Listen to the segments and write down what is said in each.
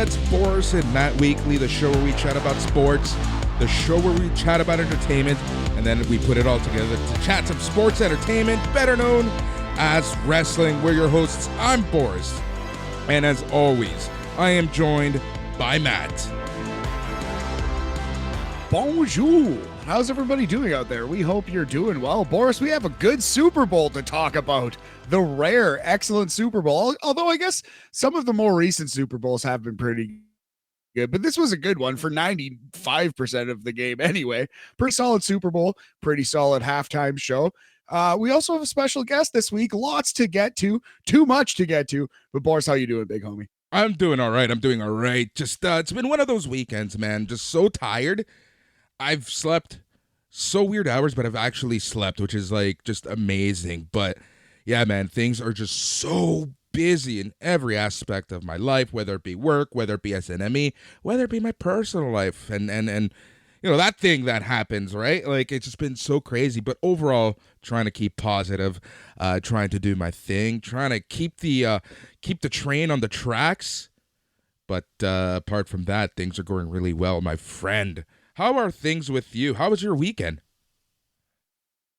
It's Boris and Matt Weekly, the show where we chat about sports, the show where we chat about entertainment, and then we put it all together to chat some sports entertainment, better known as wrestling. We're your hosts. I'm Boris. And as always, I am joined by Matt. Bonjour. How's everybody doing out there? We hope you're doing well. Boris, we have a good Super Bowl to talk about. The rare, excellent Super Bowl. Although I guess some of the more recent Super Bowls have been pretty good, but this was a good one for 95% of the game anyway. Pretty solid Super Bowl, pretty solid halftime show. We also have a special guest this week. Lots to get to, too much to get to. But Boris, how you doing, big homie? I'm doing all right. Just it's been one of those weekends, man. Just so tired. I've slept so weird hours, but I've actually slept, which is like just amazing. But yeah, man, things are just so busy in every aspect of my life, whether it be work, whether it be SNME, whether it be my personal life, and you know, that thing that happens, right? Like, it's just been so crazy. But overall, trying to keep positive, trying to do my thing, trying to keep the train on the tracks. But apart from that, things are going really well, my friend. How are things with you? How was your weekend?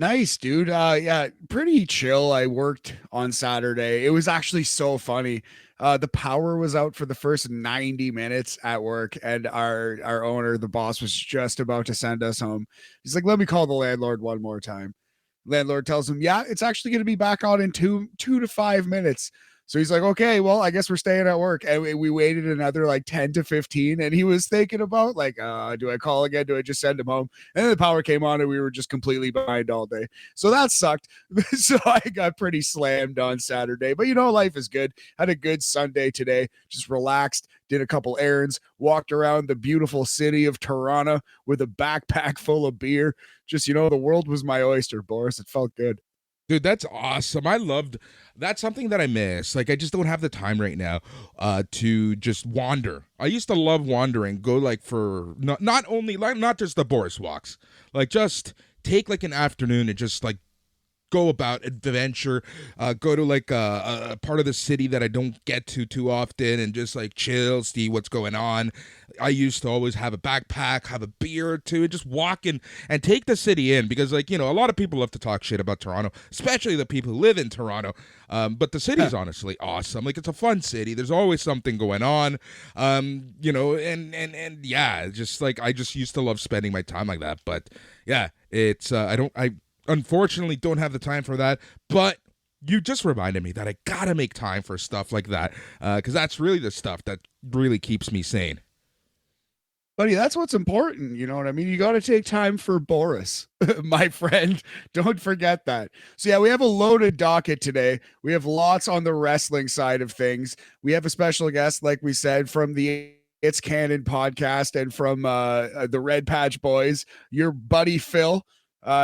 Nice, dude. Yeah, pretty chill. I worked on Saturday. It was actually so funny. The power was out for the first 90 minutes at work, and our owner, the boss, was just about to send us home. He's like, let me call the landlord one more time. Landlord tells him, yeah, it's actually going to be back on in two to 5 minutes. So he's like, okay, well, I guess we're staying at work. And we waited another like 10 to 15. And he was thinking about like, do I call again? Do I just send him home? And then the power came on and we were just completely behind all day. So that sucked. So I got pretty slammed on Saturday. But, you know, life is good. Had a good Sunday today. Just relaxed. Did a couple errands. Walked around the beautiful city of Toronto with a backpack full of beer. Just, you know, the world was my oyster, Boris. It felt good. Dude, that's awesome. That's something that I miss. Like, I just don't have the time right now to just wander. I used to love wandering, go like for not only like not just the Boris walks, like just take like an afternoon and just like go about adventure, go to like a part of the city that I don't get to too often and just like chill, see what's going on. I used to always have a backpack, have a beer or two, and just walk in and take the city in because, like, you know, a lot of people love to talk shit about Toronto, especially the people who live in Toronto. But the city is honestly awesome. Like, it's a fun city. There's always something going on. You know, and yeah, just like I just used to love spending my time like that. But yeah, it's I unfortunately don't have the time for that, but you just reminded me that I gotta make time for stuff like that because that's really the stuff that really keeps me sane. Buddy, that's what's important. You know what I mean? You got to take time for Boris, my friend. Don't forget that. So yeah, we have a loaded docket today. We have lots on the wrestling side of things. We have a special guest, like we said, from the It's Canon podcast and from the Red Patch Boys, your buddy Phil.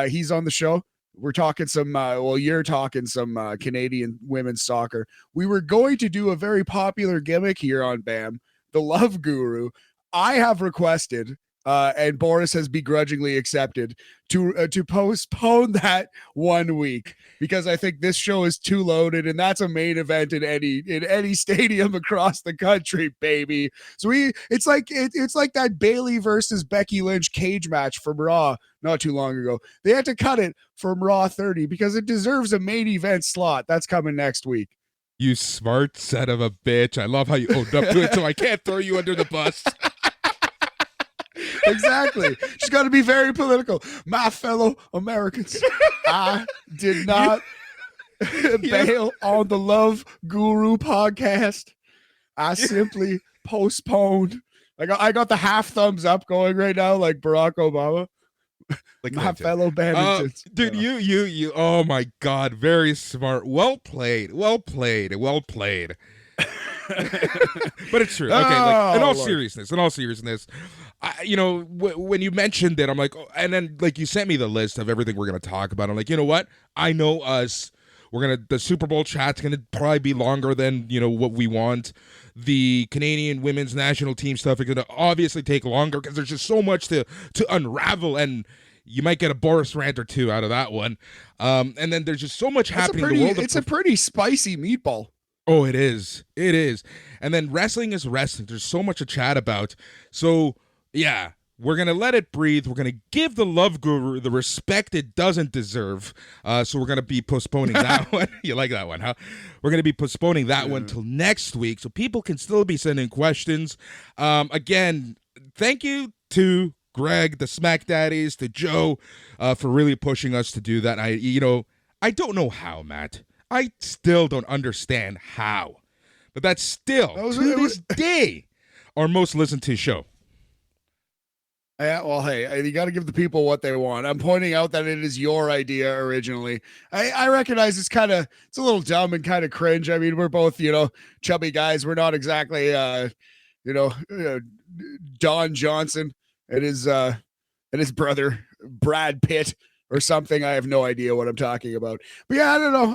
He's on the show. We're talking some, you're talking some Canadian women's soccer. We were going to do a very popular gimmick here on BAM, the Love Guru. I have requested, and Boris has begrudgingly accepted, to postpone that 1 week because I think this show is too loaded, and that's a main event in any stadium across the country, baby. So it's like that Bayley versus Becky Lynch cage match from Raw not too long ago. They had to cut it from Raw 30 because it deserves a main event slot. That's coming next week. You smart son of a bitch. I love how you owned up to it, so I can't throw you under the bus. Exactly. She's got to be very political. My fellow Americans, I did not bail on the Love Guru podcast. I simply postponed. I got the half thumbs up going right now, like Barack Obama. Like my fellow Bamingtons. Dude, you. Oh my God, very smart. Well played. But it's true. Okay, like in all seriousness, you know, when you mentioned it, I'm like, oh, and then like you sent me the list of everything we're gonna talk about. I'm like, you know what? I know us. The Super Bowl chat's gonna probably be longer than, you know, what we want. The Canadian women's national team stuff is gonna obviously take longer because there's just so much to unravel, and you might get a Boris rant or two out of that one. And then there's just so much happening in the world. It's a pretty spicy meatball. Oh, it is. It is. And then wrestling is wrestling. There's so much to chat about. So, yeah, we're going to let it breathe. We're going to give the Love Guru the respect it doesn't deserve. So we're going to be postponing that one. You like that one, huh? We're going to be postponing that one till next week so people can still be sending questions. Again, thank you to Greg, the Smack Daddies, to Joe for really pushing us to do that. I don't know how, Matt. I still don't understand how. But that's still, to this day, our most listened to show. Yeah, well, hey, you got to give the people what they want. I'm pointing out that it is your idea originally. I recognize it's a little dumb and kind of cringe. I mean, we're both, chubby guys. We're not exactly, Don Johnson and his brother, Brad Pitt or something. I have no idea what I'm talking about. But yeah, I don't know.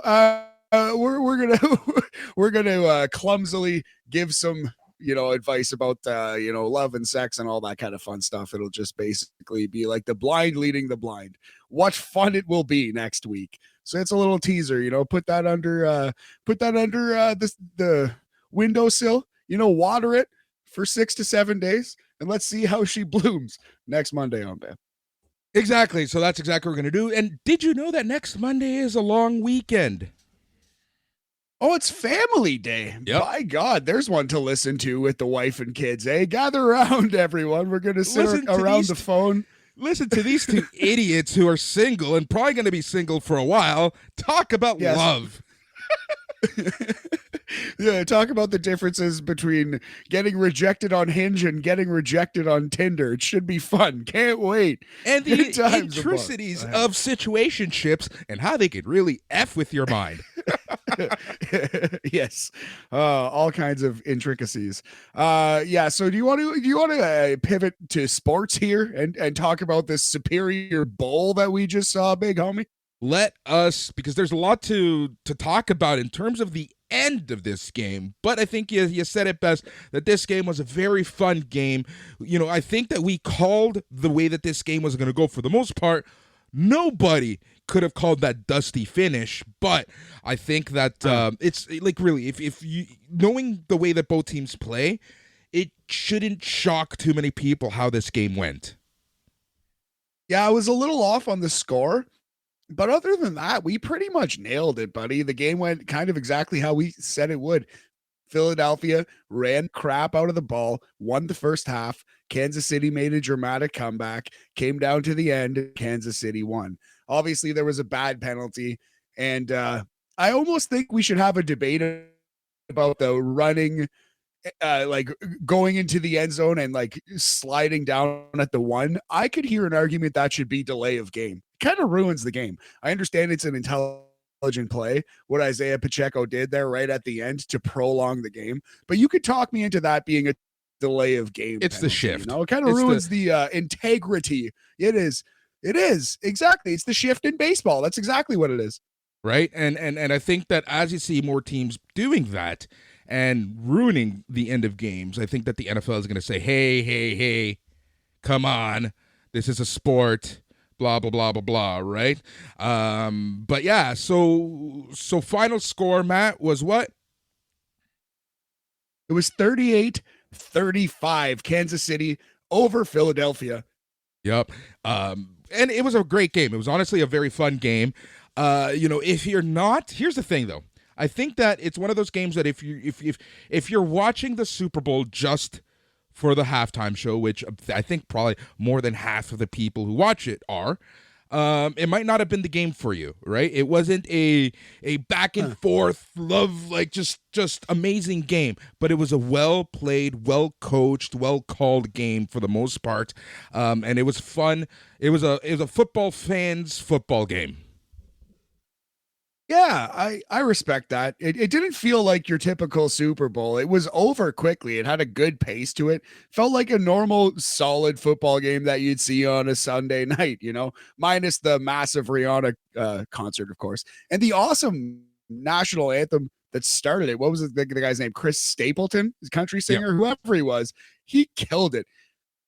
We're gonna clumsily give some advice about love and sex and all that kind of fun stuff. It'll just basically be like the blind leading the blind. What fun it will be next week. So it's a little teaser, put that under the windowsill, water it for 6 to 7 days and let's see how she blooms next Monday on Bam. Exactly. So that's exactly what we're going to do. And did you know that next Monday is a long weekend? Oh, it's family day. Yep. By God, there's one to listen to with the wife and kids. Hey, gather around, everyone. We're going to sit around the phone. Listen to these two idiots who are single and probably going to be single for a while talk about love. Yeah, talk about the differences between getting rejected on Hinge and getting rejected on Tinder. It should be fun. Can't wait. And the intricacies of situationships and how they could really F with your mind. Yes, all kinds of intricacies. Yeah. So do you want to pivot to sports here and talk about this Superior Bowl that we just saw, big homie? Let us, because there's a lot to talk about in terms of the end of this game, but I think you said it best that this game was a very fun game. I think that we called the way that this game was going to go for the most part. Nobody could have called that dusty finish, but I think that it's like really, if you knowing the way that both teams play, it shouldn't shock too many people how this game went. Yeah, I was a little off on the score. But other than that, we pretty much nailed it, buddy. The game went kind of exactly how we said it would. Philadelphia ran crap out of the ball, won the first half. Kansas City made a dramatic comeback, came down to the end. Kansas City won. Obviously, there was a bad penalty. And I almost think we should have a debate about the running, like going into the end zone and like sliding down at the one. I could hear an argument that should be delay of game. Kind of ruins the game. I understand it's an intelligent play, what Isaiah Pacheco did there right at the end to prolong the game, but you could talk me into that being a delay of game. It's penalty, the shift. It kind of ruins the integrity. It is exactly. It's the shift in baseball. That's exactly what it is. Right. And I think that as you see more teams doing that and ruining the end of games, I think that the NFL is going to say, hey, come on, this is a sport. Blah, blah, blah, blah, blah, right? But yeah, so final score, Matt, was what? It was 38-35, Kansas City over Philadelphia. Yep. And it was a great game. It was honestly a very fun game. If you're not, here's the thing, though. I think that it's one of those games that if you're watching the Super Bowl just for the halftime show, which I think probably more than half of the people who watch it are, it might not have been the game for you, right? It wasn't a back and forth love, like just amazing game, but it was a well played, well coached, well called game for the most part, and it was fun. It was a football fans football game. Yeah, I respect that. It didn't feel like your typical Super Bowl. It was over quickly. It had a good pace to it. Felt like a normal, solid football game that you'd see on a Sunday night, minus the massive Rihanna concert, of course, and the awesome national anthem that started it. What was the guy's name? Chris Stapleton, his country singer, whoever he was. He killed it.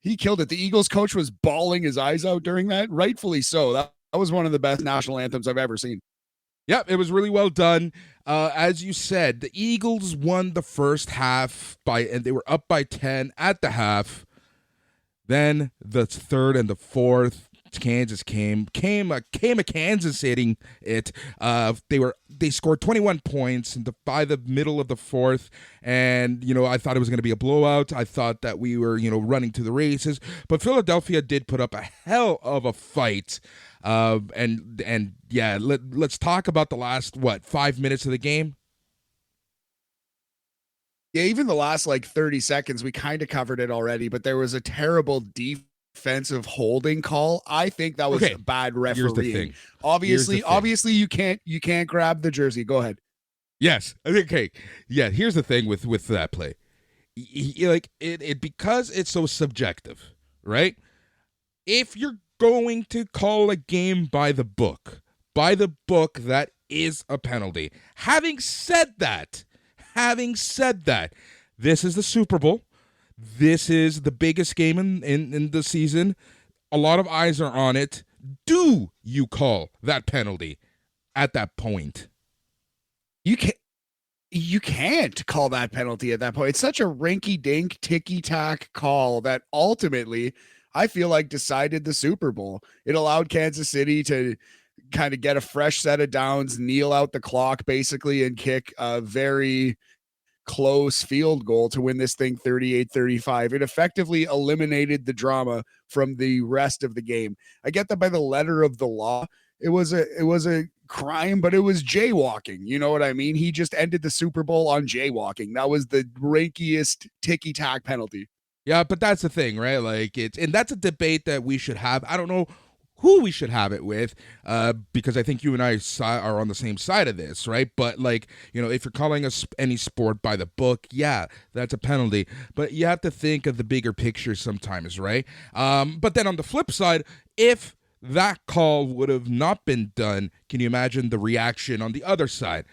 The Eagles coach was bawling his eyes out during that, rightfully so. That was one of the best national anthems I've ever seen. Yep, it was really well done. As you said, the Eagles won the first half and they were up by 10 at the half. Then the third and the fourth, Kansas came a Kansas hitting it. They scored 21 points by the middle of the fourth, and I thought it was going to be a blowout. I thought that we were running to the races, but Philadelphia did put up a hell of a fight. And yeah, let's talk about the last 5 minutes of the game. Yeah, even the last 30 seconds, we kind of covered it already, but there was a terrible defensive holding call. I think that was a bad refereeing. Here's the thing. Obviously you can't grab the jersey. Go ahead. Yes. Okay. Yeah, here's the thing with that play. It because it's so subjective, right? If you're going to call a game by the book, that is a penalty. Having said that, this is the Super Bowl. This is the biggest game in the season. A lot of eyes are on it. Do you call that penalty at that point? You can't call that penalty at that point. It's such a rinky-dink, ticky-tack call that ultimately I feel like decided the Super Bowl. It allowed Kansas City to kind of get a fresh set of downs, kneel out the clock basically, and kick a very close field goal to win this thing 38-35. It effectively eliminated the drama from the rest of the game. I get that by the letter of the law, it was a crime, but it was jaywalking. You know what I mean? He just ended the Super Bowl on jaywalking. That was the rankiest ticky-tack penalty. Yeah, but that's the thing, right? And that's a debate that we should have. I don't know who we should have it with, because I think you and I are on the same side of this, right? But if you're calling any sport by the book, yeah, that's a penalty. But you have to think of the bigger picture sometimes, right? But then on the flip side, if that call would have not been done, can you imagine the reaction on the other side?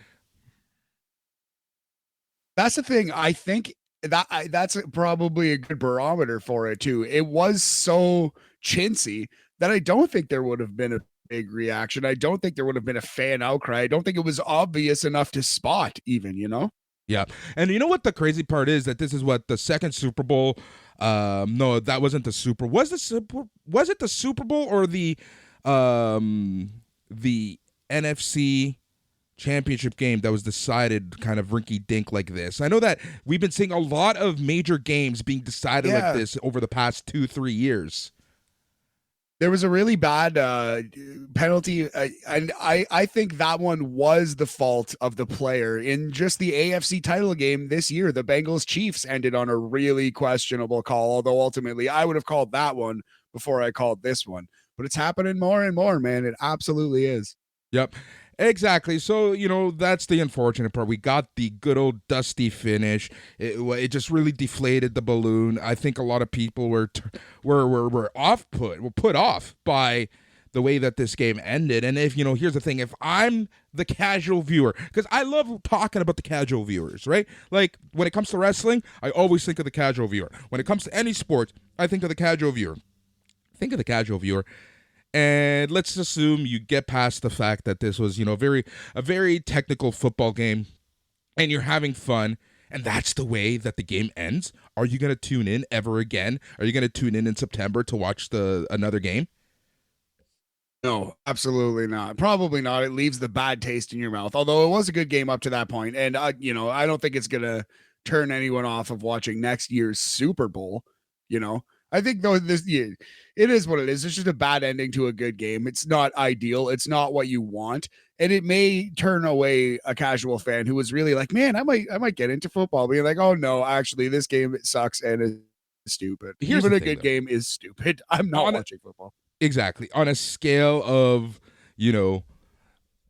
That's the thing. I think that's probably a good barometer for it too. It was so chintzy that I don't think there would have been a big reaction. I don't think there would have been a fan outcry. I don't think it was obvious enough to spot even, Yeah. And you know what the crazy part is? That this is what the second Super Bowl. No, that wasn't the Super. Was it the Super Bowl or the NFC championship game that was decided kind of rinky-dink like this? I know that we've been seeing a lot of major games being decided like this over the past 2-3 years. There was a really bad penalty, and I think that one was the fault of the player. In just the AFC title game this year, the Bengals-Chiefs ended on a really questionable call, although ultimately I would have called that one before I called this one. But it's happening more and more, man. It absolutely is. Yep. Exactly. So, that's the unfortunate part. We got the good old dusty finish. It just really deflated the balloon. I think a lot of people were put off by the way that this game ended. And if, here's the thing, if I'm the casual viewer, because I love talking about the casual viewers, right? Like when it comes to wrestling, I always think of the casual viewer. When it comes to any sport, I think of the casual viewer. Think of the casual viewer. And let's assume you get past the fact that this was, a very technical football game, and you're having fun, and that's the way that the game ends. Are you going to tune in ever again? Are you going to tune in September to watch another game? No, absolutely not. Probably not. It leaves the bad taste in your mouth. Although it was a good game up to that point, and I don't think it's going to turn anyone off of watching next year's Super Bowl. I think though it is what it is. It's just a bad ending to a good game. It's not ideal. It's not what you want, and it may turn away a casual fan who was really like, "Man, I might get into football." Being like, "Oh no, actually, this game sucks and is stupid." Even a good game is stupid. I'm not watching football. Exactly. On a scale of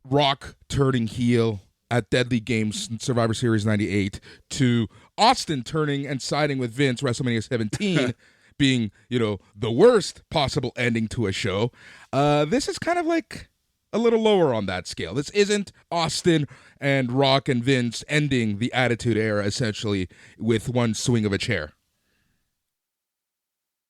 Rock turning heel at Deadly Games Survivor Series 98 to Austin turning and siding with Vince WrestleMania 17. Being, the worst possible ending to a show, this is kind of like a little lower on that scale. This isn't Austin and Rock and Vince ending the Attitude Era, essentially, with one swing of a chair.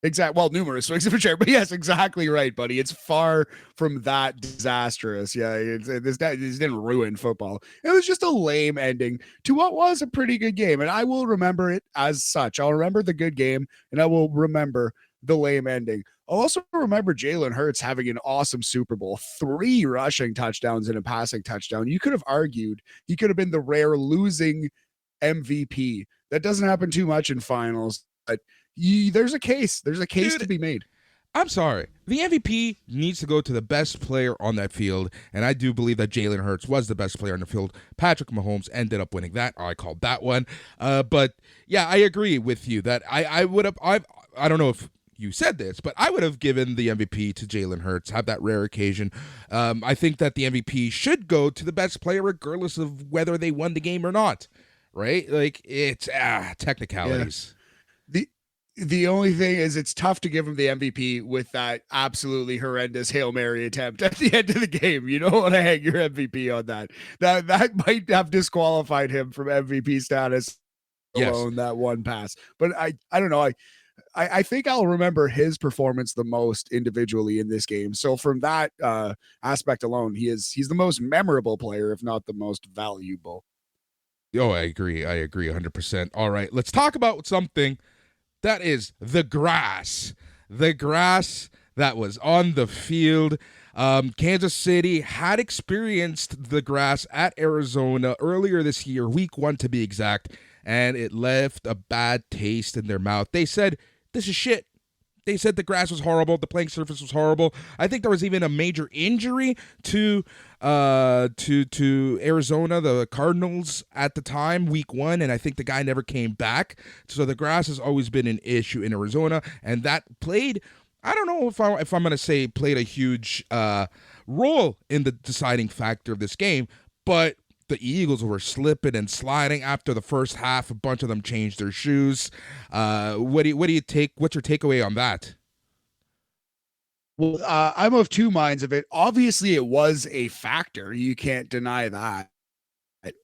Exactly. Well, numerous swings of a chair, but yes, exactly right, buddy. It's far from that disastrous. Yeah, this didn't ruin football. It was just a lame ending to what was a pretty good game, and I will remember it as such. I'll remember the good game, and I will remember the lame ending. I'll also remember Jalen Hurts having an awesome Super Bowl, 3 rushing touchdowns and a passing touchdown. You could have argued he could have been the rare losing MVP. That doesn't happen too much in finals, but there's a case. There's a case to be made. I'm sorry. The MVP needs to go to the best player on that field, and I do believe that Jalen Hurts was the best player on the field. Patrick Mahomes ended up winning that. I called that one. But yeah, I agree with you that I would have. I don't know if you said this, but I would have given the MVP to Jalen Hurts, have that rare occasion. I think that the MVP should go to the best player regardless of whether they won the game or not, right? Like, it's technicalities. Yeah. The only thing is it's tough to give him the MVP with that absolutely horrendous Hail Mary attempt at the end of the game. You don't want to hang your MVP on that. That might have disqualified him from MVP status alone, yes. That one pass. But I don't know. I think I'll remember his performance the most individually in this game. So from that aspect alone, he's the most memorable player, if not the most valuable. Oh, I agree 100%. All right, let's talk about something that is the grass that was on the field. Kansas City had experienced the grass at Arizona earlier this year, week 1 to be exact, and it left a bad taste in their mouth. They said, this is shit. They said the grass was horrible. The playing surface was horrible. I think there was even a major injury to Arizona, the Cardinals at the time, week 1, and I think the guy never came back. So the grass has always been an issue in Arizona, and that played, I don't know if I'm going to say played a huge role in the deciding factor of this game, but the Eagles were slipping and sliding after the first half. A bunch of them changed their shoes. What do you take? What's your takeaway on that? Well, I'm of two minds of it. Obviously, it was a factor. You can't deny that,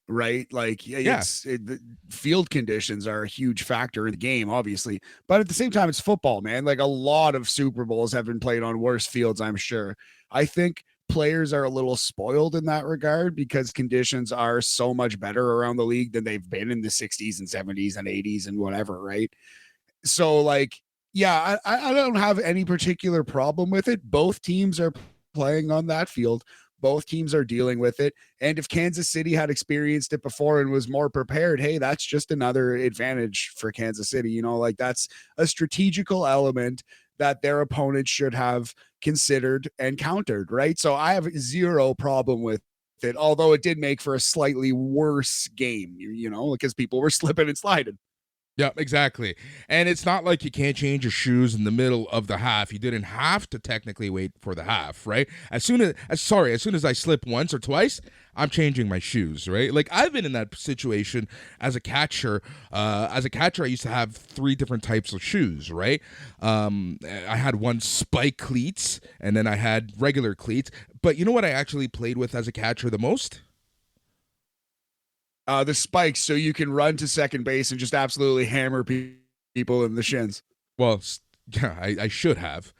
right? Like, the field conditions are a huge factor in the game, obviously. But at the same time, it's football, man. Like, a lot of Super Bowls have been played on worse fields, I'm sure. I think players are a little spoiled in that regard because conditions are so much better around the league than they've been in the 60s and 70s and 80s and whatever, right? So, like, yeah, I don't have any particular problem with it. Both teams are playing on that field. Both teams are dealing with it. And if Kansas City had experienced it before and was more prepared, hey, that's just another advantage for Kansas City. You know, like, that's a strategical element that their opponent should have considered and countered, right? So I have zero problem with it, although it did make for a slightly worse game, you know, because people were slipping and sliding. Yeah, exactly. And it's not like you can't change your shoes in the middle of the half. You didn't have to technically wait for the half, right? As soon as I slip once or twice, I'm changing my shoes, right? Like, I've been in that situation as a catcher. I used to have 3 different types of shoes, right? I had one spike cleats, and then I had regular cleats. But you know what I actually played with as a catcher the most? The spikes, so you can run to second base and just absolutely hammer people in the shins. Well, yeah, I should have.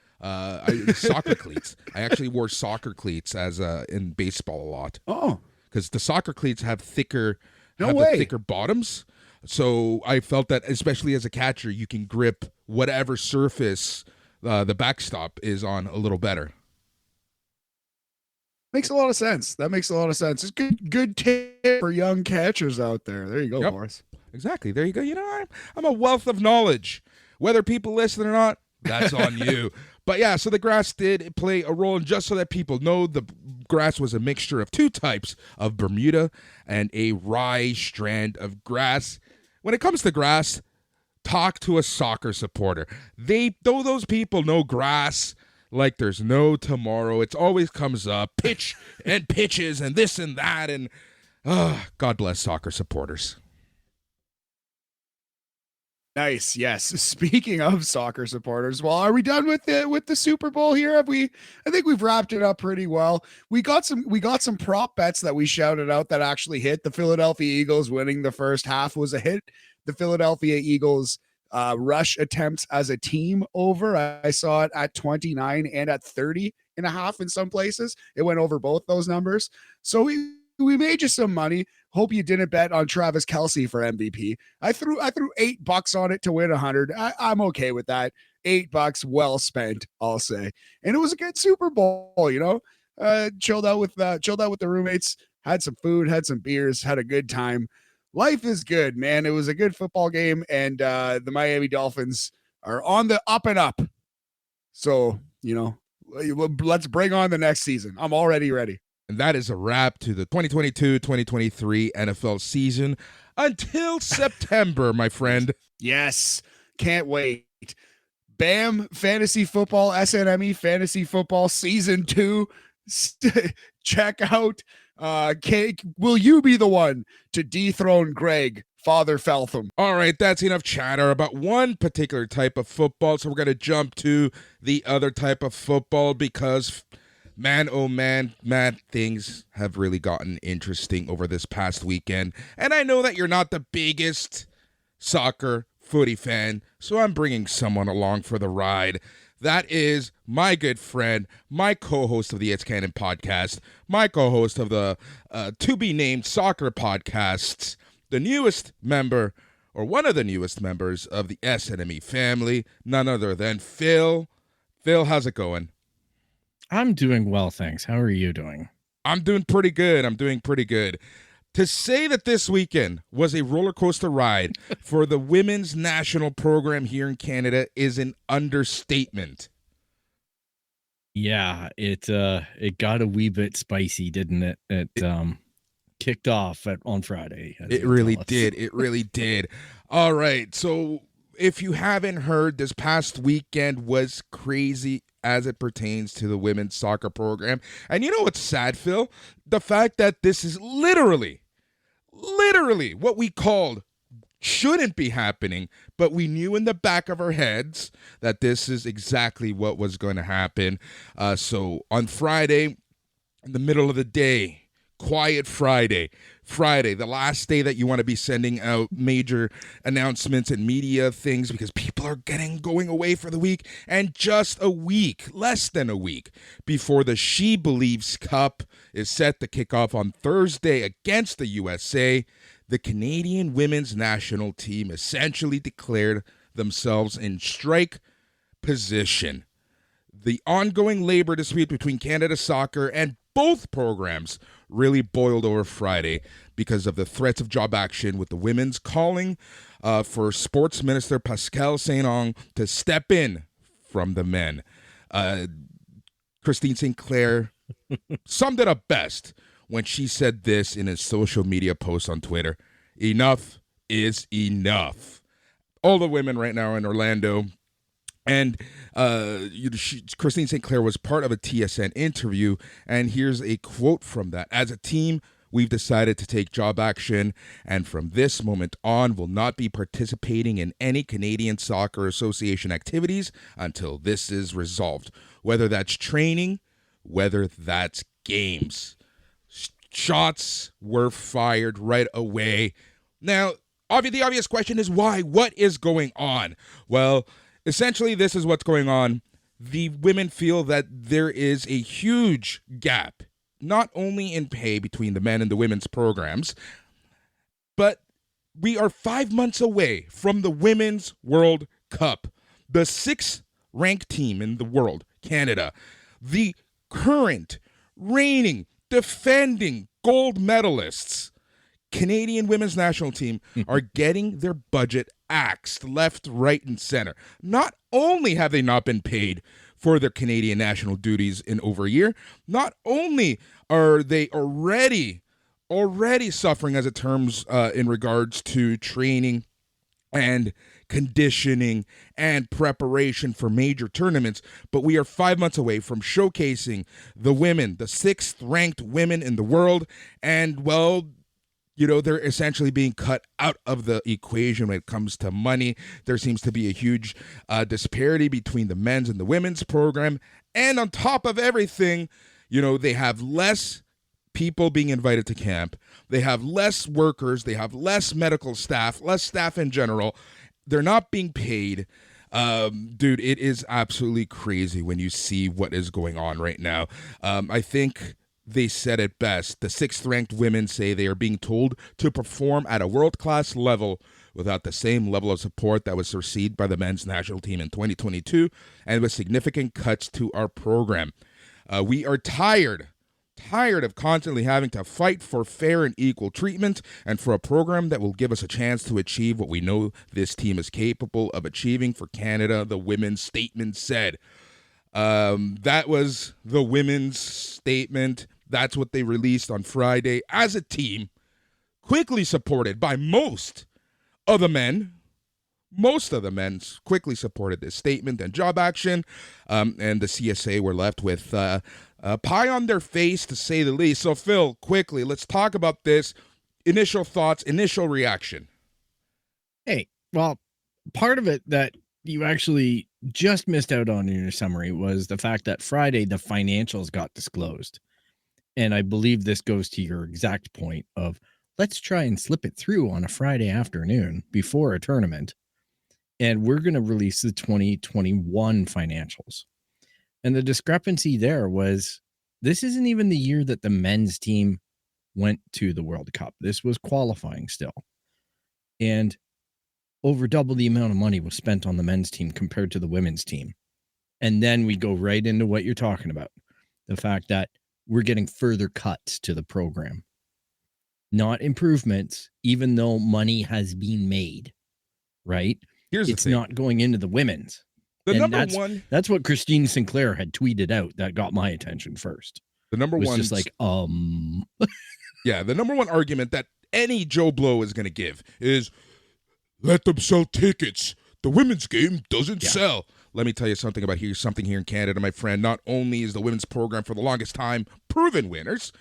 Soccer cleats. I actually wore soccer cleats as in baseball a lot. Oh, because the soccer cleats have thicker bottoms. So I felt that, especially as a catcher, you can grip whatever surface the backstop is on a little better. Makes a lot of sense. That makes a lot of sense. It's good tip for young catchers out there. There you go, Boris. Exactly. There you go. You know, I'm a wealth of knowledge. Whether people listen or not, that's on you. But yeah, so the grass did play a role, and just so that people know, the grass was a mixture of 2 types of Bermuda and a rye strand of grass. When it comes to grass, talk to a soccer supporter. Those people know grass like there's no tomorrow. It always comes up, pitch and pitches and this and that, and God bless soccer supporters. Nice. Yes. Speaking of soccer supporters, well, are we done with the Super Bowl here? I think we've wrapped it up pretty well. We got some prop bets that we shouted out that actually hit. The Philadelphia Eagles winning the first half was a hit. The Philadelphia Eagles rush attempts as a team over. I saw it at 29 and at 30.5 in some places. It went over both those numbers. So we made you some money. Hope you didn't bet on Travis Kelce for MVP. I threw $8 on it to win 100. I'm okay with that. $8 well spent, I'll say. And it was a good Super Bowl, chilled out with the roommates, had some food, had some beers, had a good time. Life is good, man. It was a good football game, and the Miami Dolphins are on the up and up. So, let's bring on the next season. I'm already ready. And that is a wrap to the 2022-2023 NFL season until September, my friend. Yes. Can't wait. BAM Fantasy Football, SNME Fantasy Football Season 2. Check out. Will you be the one to dethrone Greg, Father Feltham? All right, that's enough chatter about one particular type of football. So we're going to jump to the other type of football because, man, oh man, things have really gotten interesting over this past weekend. And I know that you're not the biggest soccer footy fan, so I'm bringing someone along for the ride. That is my good friend, my co-host of the It's Canon podcast, my co-host of the to-be-named soccer podcasts, the newest member, or one of the newest members of the SNME family, none other than Phil. Phil, how's it going? I'm doing well, thanks. How are you doing? I'm doing pretty good. To say that this weekend was a roller coaster ride for the women's national program here in Canada is an understatement. Yeah, it got a wee bit spicy, didn't it? It kicked off on Friday. It really did. All right, so if you haven't heard, this past weekend was crazy as it pertains to the women's soccer program. And you know what's sad, Phil? The fact that this is literally what we called shouldn't be happening, but we knew in the back of our heads that this is exactly what was going to happen. So on Friday, in the middle of the day, quiet Friday, the last day that you want to be sending out major announcements and media things because people are going away for the week, and just a week, less than a week, before the She Believes Cup is set to kick off on Thursday against the USA, the Canadian women's national team essentially declared themselves in strike position. The ongoing labor dispute between Canada Soccer and both programs really boiled over Friday because of the threats of job action, with the women's calling for Sports Minister Pascal Saint-Onge to step in from the men. Christine St. Clair summed it up best when she said this in a social media post on Twitter: "Enough is enough." All the women right now in Orlando, and Christine St. Clair was part of a TSN interview, and here's a quote from that. "As a team, we've decided to take job action, and from this moment on, will not be participating in any Canadian Soccer Association activities until this is resolved, whether that's training, whether that's games." Shots were fired right away. Now, the obvious question is why? What is going on? Well, essentially, this is what's going on. The women feel that there is a huge gap, not only in pay between the men and the women's programs, but we are 5 months away from the Women's World Cup. The 6th ranked team in the world, Canada, the current reigning, defending gold medalists, Canadian women's national team, are getting their budget axed left, right, and center. Not only have they not been paid for their Canadian national duties in over a year, not only are they already suffering as it terms in regards to training and conditioning and preparation for major tournaments, but we are 5 months away from showcasing the women, the 6th ranked women in the world, and well, they're essentially being cut out of the equation when it comes to money. There seems to be a huge disparity between the men's and the women's program. And on top of everything, they have less people being invited to camp. They have less workers. They have less medical staff, less staff in general. They're not being paid. Dude, it is absolutely crazy when you see what is going on right now. I think they said it best. The 6th-ranked women say they are being told to perform at a world-class level without the same level of support that was received by the men's national team in 2022, and with significant cuts to our program. We are tired of constantly having to fight for fair and equal treatment and for a program that will give us a chance to achieve what we know this team is capable of achieving for Canada, the women's statement said. That was the women's statement. That's what they released on Friday as a team, quickly supported by most of the men. Most of the men quickly supported this statement and job action, and the CSA were left with a pie on their face, to say the least. So, Phil, quickly, let's talk about this. Initial thoughts, initial reaction. Hey, well, part of it that you actually just missed out on in your summary was the fact that Friday the financials got disclosed. And I believe this goes to your exact point of let's try and slip it through on a Friday afternoon before a tournament. And we're going to release the 2021 financials. And the discrepancy there was this isn't even the year that the men's team went to the World Cup. This was qualifying still. And over double the amount of money was spent on the men's team compared to the women's team. And then we go right into what you're talking about. The fact that we're getting further cuts to the program. Not improvements, even though money has been made, right? It's not going into the women's. That's what Christine Sinclair had tweeted out that got my attention first. The number one just like, yeah, the number one argument that any Joe Blow is going to give is let them sell tickets. The women's game doesn't sell. Let me tell you something about something here in Canada, my friend. Not only is the women's program for the longest time proven winners,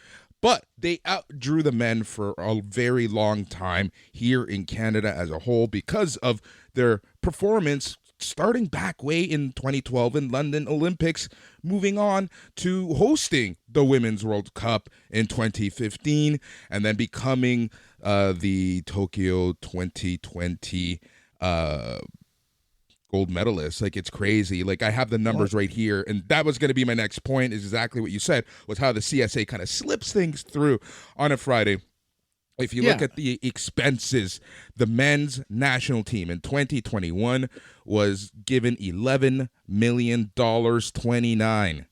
but they outdrew the men for a very long time here in Canada as a whole because of their performance starting back way in 2012 in London Olympics, moving on to hosting the Women's World Cup in 2015, and then becoming the Tokyo 2020 gold medalist. Like, it's crazy. Like, I have the numbers right here, and that was going to be my next point, is exactly what you said, was how the CSA kind of slips things through on a Friday. If you look at the expenses, the men's national team in 2021 was given $11 million, 29.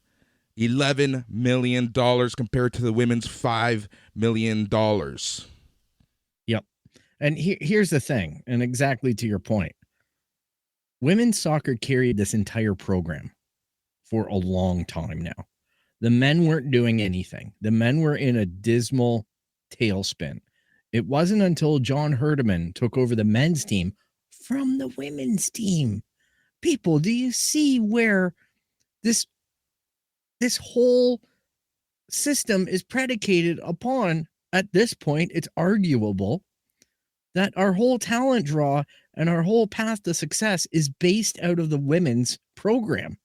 $11 million compared to the women's $5 million. Yep. And here's the thing, and exactly to your point. Women's soccer carried this entire program for a long time now. The men weren't doing anything. The men were in a dismal tailspin. It wasn't until John Herdeman took over the men's team from the women's team. People, do you see where this whole system is predicated upon? At this point, it's arguable that our whole talent draw and our whole path to success is based out of the women's program.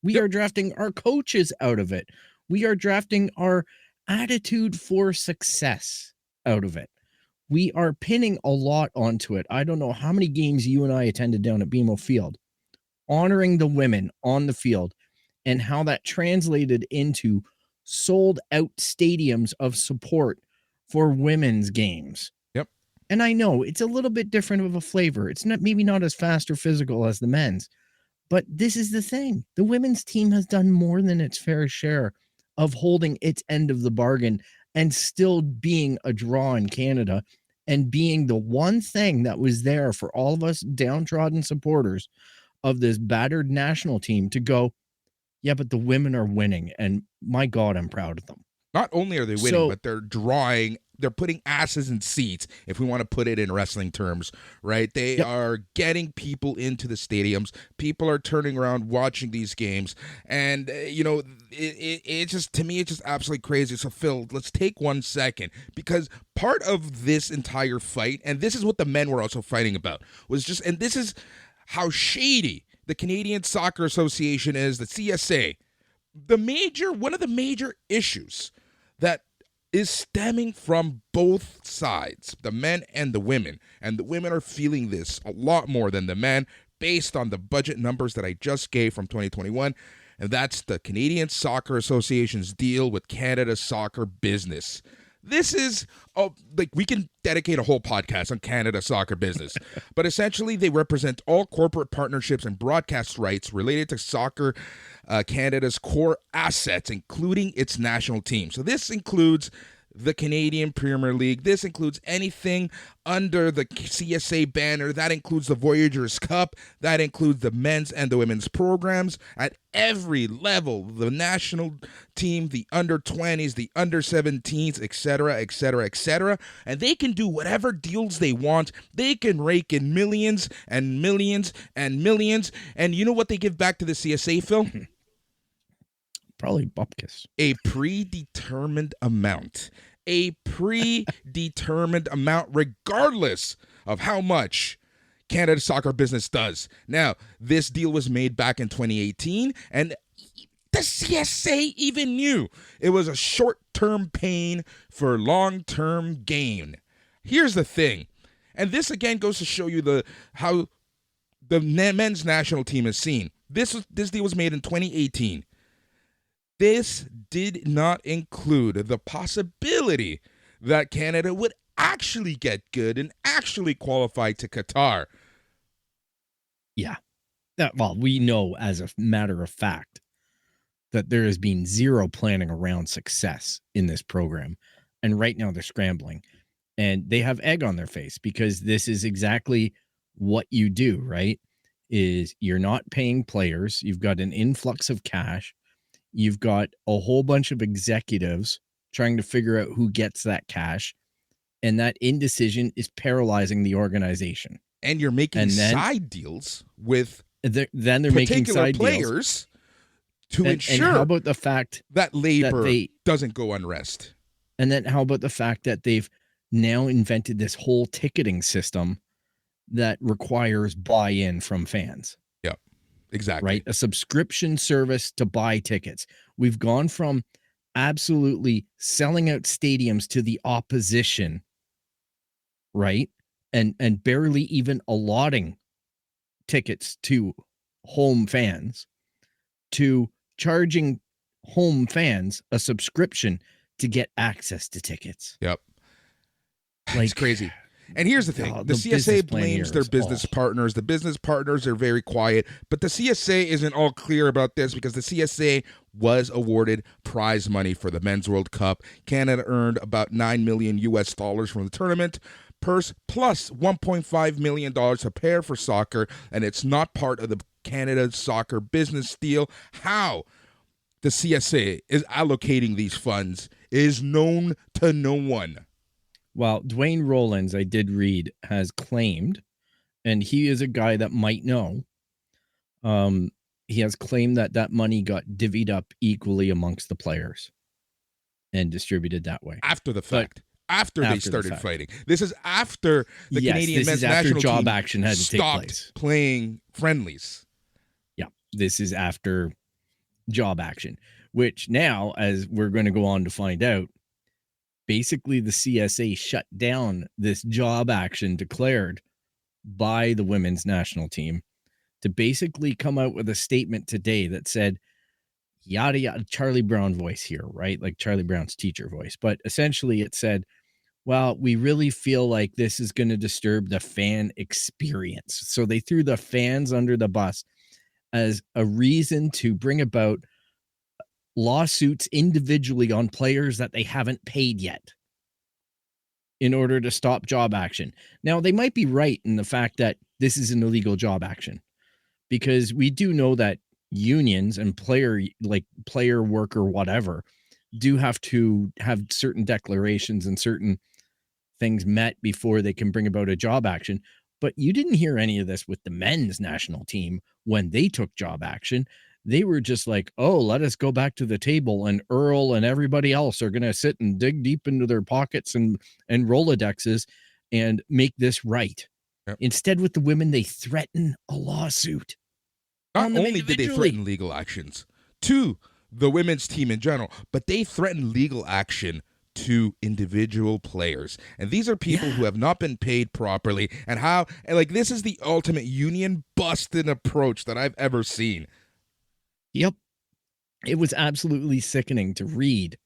We are drafting our coaches out of it. We are drafting our attitude for success out of it. We are pinning a lot onto it. I don't know how many games you and I attended down at BMO Field, honoring the women on the field and how that translated into sold out stadiums of support for women's games. Yep. And I know it's a little bit different of a flavor. It's maybe not as fast or physical as the men's, but this is the thing. The women's team has done more than its fair share of holding its end of the bargain and still being a draw in Canada and being the one thing that was there for all of us downtrodden supporters of this battered national team to go, yeah, but the women are winning. And my God, I'm proud of them. Not only are they winning, but they're putting asses in seats, if we want to put it in wrestling terms, right? They are getting people into the stadiums. People are turning around watching these games. And, it just, to me, it's just absolutely crazy. So, Phil, let's take 1 second, because part of this entire fight, and this is what the men were also fighting about, was just, and this is how shady the Canadian Soccer Association is, the CSA. One of the major issues that is stemming from both sides, the men and the women. And the women are feeling this a lot more than the men based on the budget numbers that I just gave from 2021. And that's the Canadian Soccer Association's deal with Canada Soccer Business. This is, like, we can dedicate a whole podcast on Canada Soccer Business. But essentially, they represent all corporate partnerships and broadcast rights related to Soccer Canada's core assets, including its national team. So this includes the Canadian Premier League. This includes anything under the CSA banner. That includes the Voyageurs Cup. That includes the men's and the women's programs at every level. The national team, the under-20s, the under-17s, etc., etc., etc. And they can do whatever deals they want. They can rake in millions and millions and millions. And you know what they give back to the CSA, Phil? Probably bupkis. A predetermined amount. A predetermined amount, regardless of how much Canada Soccer Business does. Now, this deal was made back in 2018, and the CSA even knew it was a short-term pain for long-term gain. Here's the thing, and this again goes to show you how the men's national team is seen. This deal was made in 2018. This did not include the possibility that Canada would actually get good and actually qualify to Qatar. Yeah. Well, we know as a matter of fact that there has been zero planning around success in this program. And right now they're scrambling. And they have egg on their face because this is exactly what you do, right? Is you're not paying players. You've got an influx of cash. You've got a whole bunch of executives trying to figure out who gets that cash. And that indecision is paralyzing the organization. And you're making side deals with then they're making side players to ensure and how about the fact that labor doesn't go unrest? And then how about the fact that they've now invented this whole ticketing system that requires buy-in from fans? Exactly. Right? A subscription service to buy tickets. We've gone from absolutely selling out stadiums to the opposition, right? And barely even allotting tickets to home fans to charging home fans a subscription to get access to tickets. Yep. It's crazy. And here's the thing. The CSA blames their business partners. The business partners are very quiet, but the CSA isn't all clear about this because the CSA was awarded prize money for the Men's World Cup. Canada earned about $9 million from the tournament purse plus $1.5 million to prepare for soccer, and it's not part of the Canada Soccer Business deal. How the CSA is allocating these funds is known to no one. Well, Dwayne Rollins, I did read, has claimed, and he is a guy that might know, he has claimed that money got divvied up equally amongst the players and distributed that way. After the fact. After they started fighting. This is after the Canadian men's national job team action had to take place. Stopped playing friendlies. Yeah, this is after job action, which now, as we're going to go on to find out, basically the CSA shut down this job action declared by the women's national team to basically come out with a statement today that said, yada, yada, Charlie Brown voice here, right? Like Charlie Brown's teacher voice. But essentially it said, well, we really feel like this is going to disturb the fan experience. So they threw the fans under the bus as a reason to bring about lawsuits individually on players that they haven't paid yet in order to stop job action. Now, they might be right in the fact that this is an illegal job action, because we do know that unions and player worker, whatever, do have to have certain declarations and certain things met before they can bring about a job action. But you didn't hear any of this with the men's national team when they took job action. They were just like, oh, let us go back to the table, and Earl and everybody else are going to sit and dig deep into their pockets and Rolodexes and make this right. Yep. Instead, with the women, they threaten a lawsuit. Not only did they threaten legal actions to the women's team in general, but they threatened legal action to individual players. And these are people who have not been paid properly. And like, this is the ultimate union busted approach that I've ever seen. Yep. It was absolutely sickening to read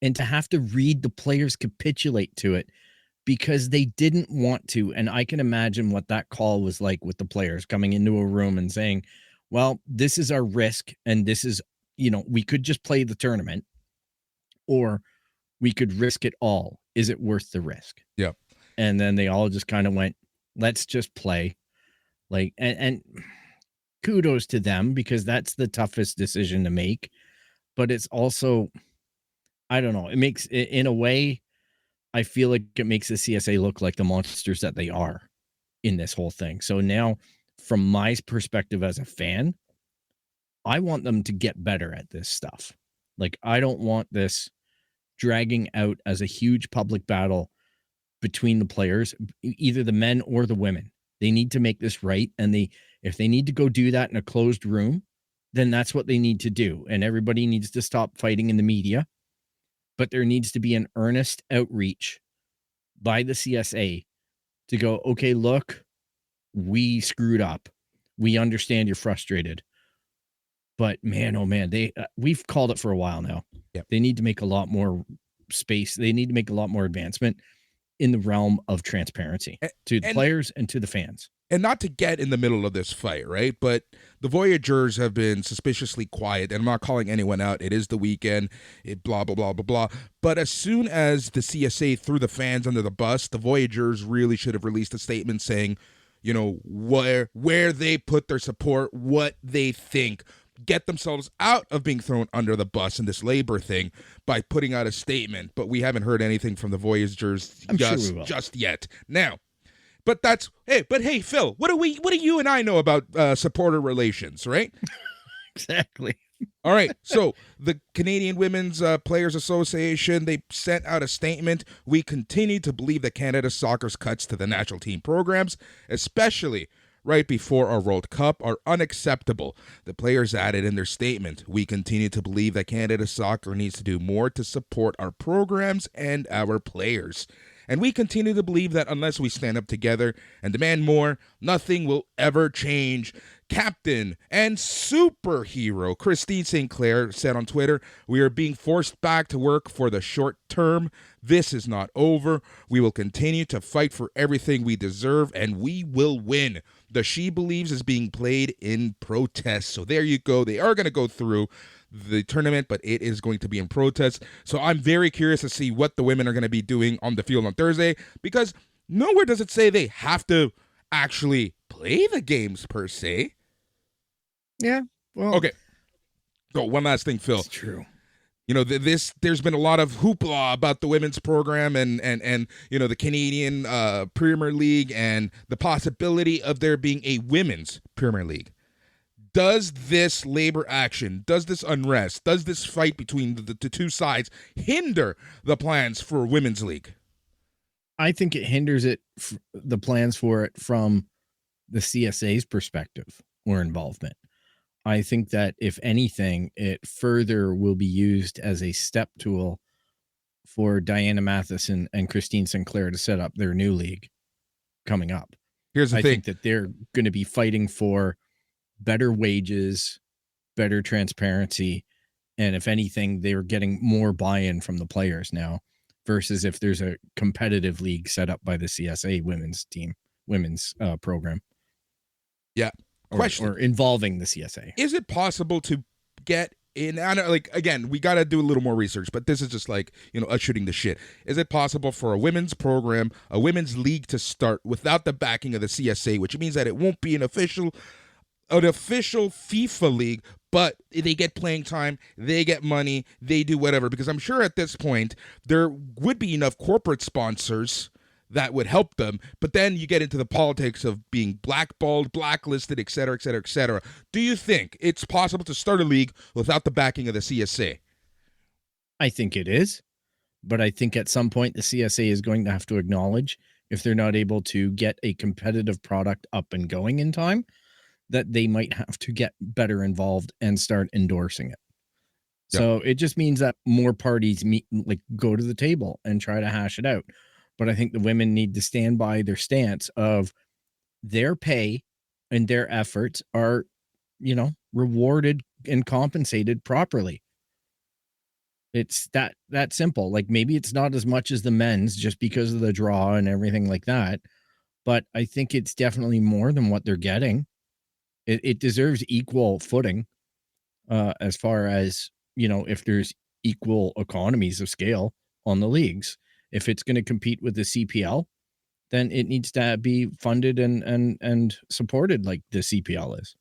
and to have to read the players capitulate to it because they didn't want to. And I can imagine what that call was like with the players coming into a room and saying, well, this is our risk. And this is, we could just play the tournament or we could risk it all. Is it worth the risk? Yep. And then they all just kind of went, let's just play. Like, and kudos to them because that's the toughest decision to make. But it's also, I don't know, it makes, in a way, I feel like it makes the CSA look like the monsters that they are in this whole thing. So now, from my perspective as a fan, I want them to get better at this stuff. Like, I don't want this dragging out as a huge public battle between the players, either the men or the women. They need to make this right. And if they need to go do that in a closed room, then that's what they need to do. And everybody needs to stop fighting in the media. But there needs to be an earnest outreach by the CSA to go, okay, look, we screwed up. We understand you're frustrated. But man, oh man, we've called it for a while now. Yep. They need to make a lot more space. They need to make a lot more advancement in the realm of transparency to the players and to the fans. And not to get in the middle of this fight, right? But the Voyagers have been suspiciously quiet, and I'm not calling anyone out. It is the weekend, blah, blah, blah, blah, blah. But as soon as the CSA threw the fans under the bus, the Voyagers really should have released a statement saying, where they put their support, what they think, get themselves out of being thrown under the bus in this labor thing by putting out a statement. But we haven't heard anything from the Voyagers just yet. Now, but hey, Phil, what do you and I know about supporter relations, right? Exactly. All right. So the Canadian Women's Players Association, they sent out a statement. We continue to believe that Canada Soccer's cuts to the national team programs, especially right before our World Cup, are unacceptable. The players added in their statement, we continue to believe that Canada Soccer needs to do more to support our programs and our players. And we continue to believe that unless we stand up together and demand more, nothing will ever change. Captain and superhero Christine St. Clair said on Twitter, we are being forced back to work for the short term. This is not over. We will continue to fight for everything we deserve, and we will win. The She Believes is being played in protest. So there you go. They are going to go through the tournament, but it is going to be in protest. So I'm very curious to see what the women are going to be doing on the field on Thursday, because nowhere does it say they have to actually play the games per se. Yeah. Well, okay. So one last thing, Phil. It's true. There's been a lot of hoopla about the women's program and the Canadian Premier League and the possibility of there being a women's Premier League. Does this labor action, does this unrest, does this fight between the two sides hinder the plans for a women's league? I think it hinders the plans for it from the CSA's perspective or involvement. I think that if anything, it further will be used as a step tool for Diana Matheson and Christine Sinclair to set up their new league coming up. Here's the thing. I think that they're going to be fighting for better wages, better transparency, and if anything, they are getting more buy-in from the players now versus if there's a competitive league set up by the CSA women's program. Yeah. Question. Or involving the CSA. Is it possible to get in? I know, again, we got to do a little more research, but this is just us shooting the shit. Is it possible for a women's program, a women's league to start without the backing of the CSA, which means that it won't be an official FIFA league, but they get playing time, they get money, they do whatever? Because I'm sure at this point there would be enough corporate sponsors that would help them, but then you get into the politics of being blackballed, blacklisted, et cetera, et cetera, et cetera. Do you think it's possible to start a league without the backing of the CSA? I think it is, but I think at some point the CSA is going to have to acknowledge, if they're not able to get a competitive product up and going in time, that they might have to get better involved and start endorsing it. Yep. So it just means that more parties meet, like go to the table and try to hash it out. But I think the women need to stand by their stance of their pay and their efforts are, rewarded and compensated properly. It's that simple. Like maybe it's not as much as the men's just because of the draw and everything like that, but I think it's definitely more than what they're getting. It deserves equal footing, as far as, if there's equal economies of scale on the leagues. If it's going to compete with the CPL, then it needs to be funded and supported like the CPL is.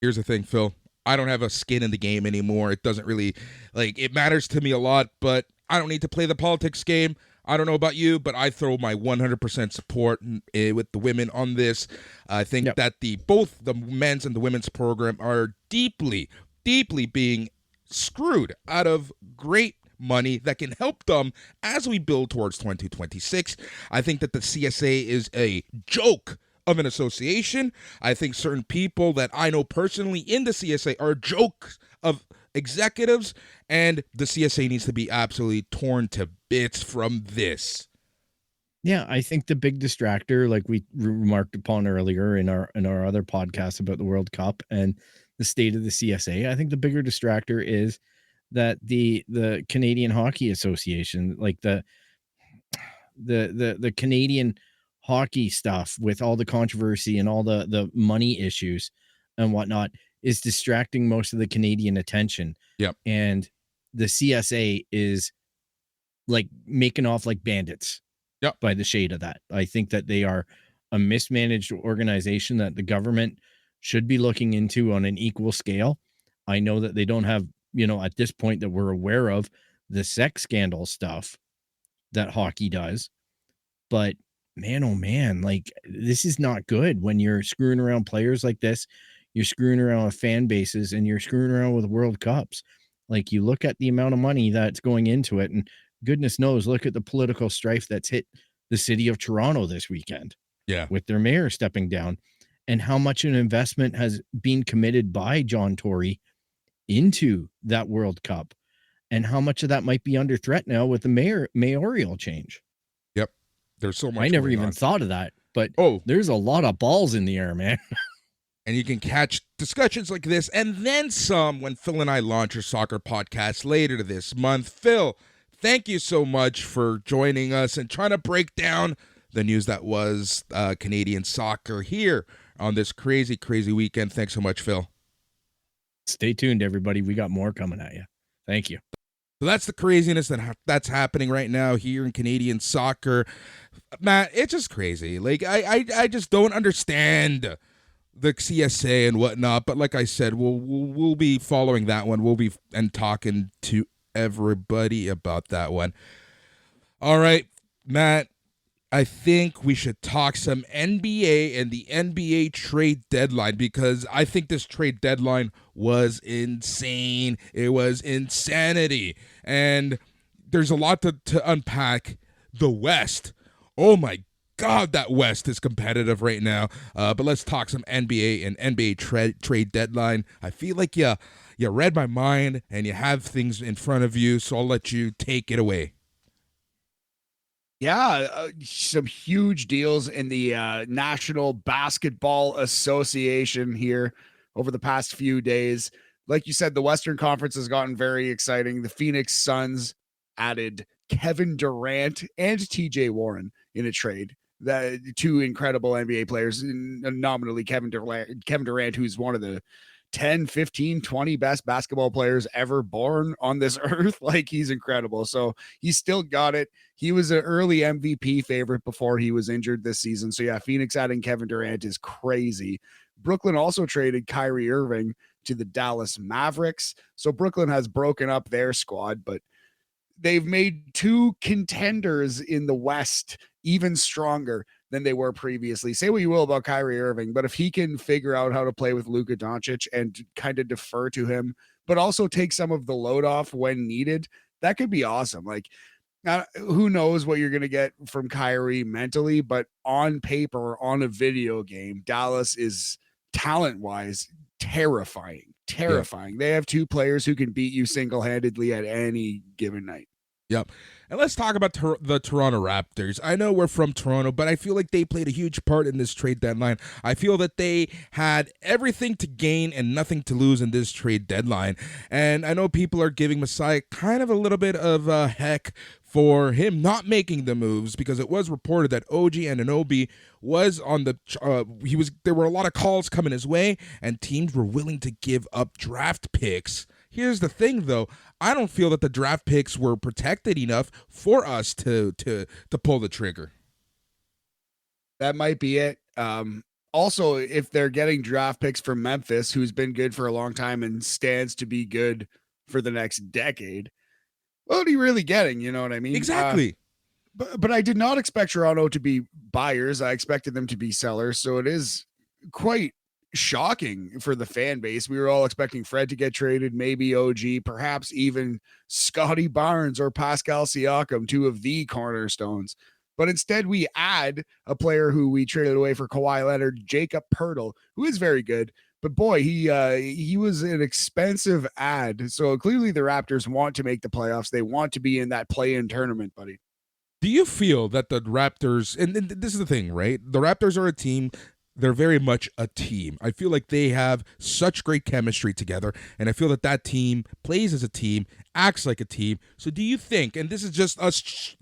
Here's the thing, Phil. I don't have a skin in the game anymore. It doesn't really, it matters to me a lot, but I don't need to play the politics game. I don't know about you, but I throw my 100% support with the women on this. I think that both the men's and the women's program are deeply, deeply being screwed out of great money that can help them as we build towards 2026. I think that the CSA is a joke of an association. I think certain people that I know personally in the CSA are jokes of executives, and the CSA needs to be absolutely torn to bits from this. Yeah, I think the big distractor, like we remarked upon earlier in our other podcast about the World Cup and the state of the CSA, I think the bigger distractor is that the Canadian Hockey Association, like the Canadian hockey stuff with all the controversy and all the money issues and whatnot, is distracting most of the Canadian attention. Yep. And the CSA is like making off like bandits. Yep. By the shade of that. I think that they are a mismanaged organization that the government should be looking into on an equal scale. I know that they don't have, at this point that we're aware of, the sex scandal stuff that hockey does. But man, oh man, like this is not good when you're screwing around players like this. You're screwing around with fan bases and you're screwing around with World Cups. Like you look at the amount of money that's going into it, and goodness knows, look at the political strife that's hit the city of Toronto this weekend. Yeah. With their mayor stepping down, and how much an investment has been committed by John Tory into that World Cup, and how much of that might be under threat now with the mayoral change. Yep. There's so much. I never even thought of that, but there's a lot of balls in the air, man. And you can catch discussions like this and then some when Phil and I launch our soccer podcast later this month. Phil, thank you so much for joining us and trying to break down the news that was Canadian soccer here on this crazy, crazy weekend. Thanks so much, Phil. Stay tuned, everybody. We got more coming at you. Thank you. So that's the craziness that's happening right now here in Canadian soccer. Matt, it's just crazy. Like, I just don't understand the CSA and whatnot. But like I said, we'll be following that one. We'll be and talking to everybody about that one. All right, Matt, I think we should talk some NBA and the NBA trade deadline, because I think this trade deadline was insane. It was insanity. And there's a lot to unpack. The West. Oh my God, that West is competitive right now. But let's talk some NBA and NBA trade deadline. I feel like you read my mind and you have things in front of you, so I'll let you take it away. Yeah, some huge deals in the National Basketball Association here over the past few days. Like you said, the Western Conference has gotten very exciting. The Phoenix Suns added Kevin Durant and TJ Warren in a trade. The two incredible NBA players, nominally Kevin Durant, who's one of the 10, 15, 20 best basketball players ever born on this earth. Like, he's incredible. So he still got it. He was an early MVP favorite before he was injured this season. So yeah, Phoenix adding Kevin Durant is crazy. Brooklyn also traded Kyrie Irving to the Dallas Mavericks. So Brooklyn has broken up their squad, but they've made two contenders in the West even stronger than they were previously. Say what you will about Kyrie Irving, but if he can figure out how to play with Luka Doncic and kind of defer to him, but also take some of the load off when needed, that could be awesome. Like, who knows what you're going to get from Kyrie mentally, but on paper, on a video game, Dallas is talent-wise terrifying terrifying. They have two players who can beat you single-handedly at any given night. Yep. And let's talk about the Toronto Raptors. I know we're from Toronto, but I feel like they played a huge part in this trade deadline. I feel that they had everything to gain and nothing to lose in this trade deadline. And I know people are giving Masai kind of a little bit of a heck for him not making the moves, because it was reported that OG Anunoby was on the there were a lot of calls coming his way, and teams were willing to give up draft picks. Here's the thing, though. I don't feel that the draft picks were protected enough for us to pull the trigger. That might be it. Also, if they're getting draft picks from Memphis, who's been good for a long time and stands to be good for the next decade, what are you really getting? You know what I mean? Exactly. But I did not expect Toronto to be buyers. I expected them to be sellers. So it is quite shocking for the fan base. We were all expecting Fred to get traded, maybe OG, perhaps even Scotty Barnes or Pascal Siakam, two of the cornerstones. But instead, we add a player who we traded away for Kawhi Leonard, Jacob Poeltl, who is very good. But boy, he was an expensive ad. So clearly the Raptors want to make the playoffs. They want to be in that play-in tournament, buddy. Do you feel that the Raptors, and this is the thing, right? The Raptors are a team. They're very much a team. I feel like they have such great chemistry together, and I feel that that team plays as a team, acts like a team. So do you think, and this is just us,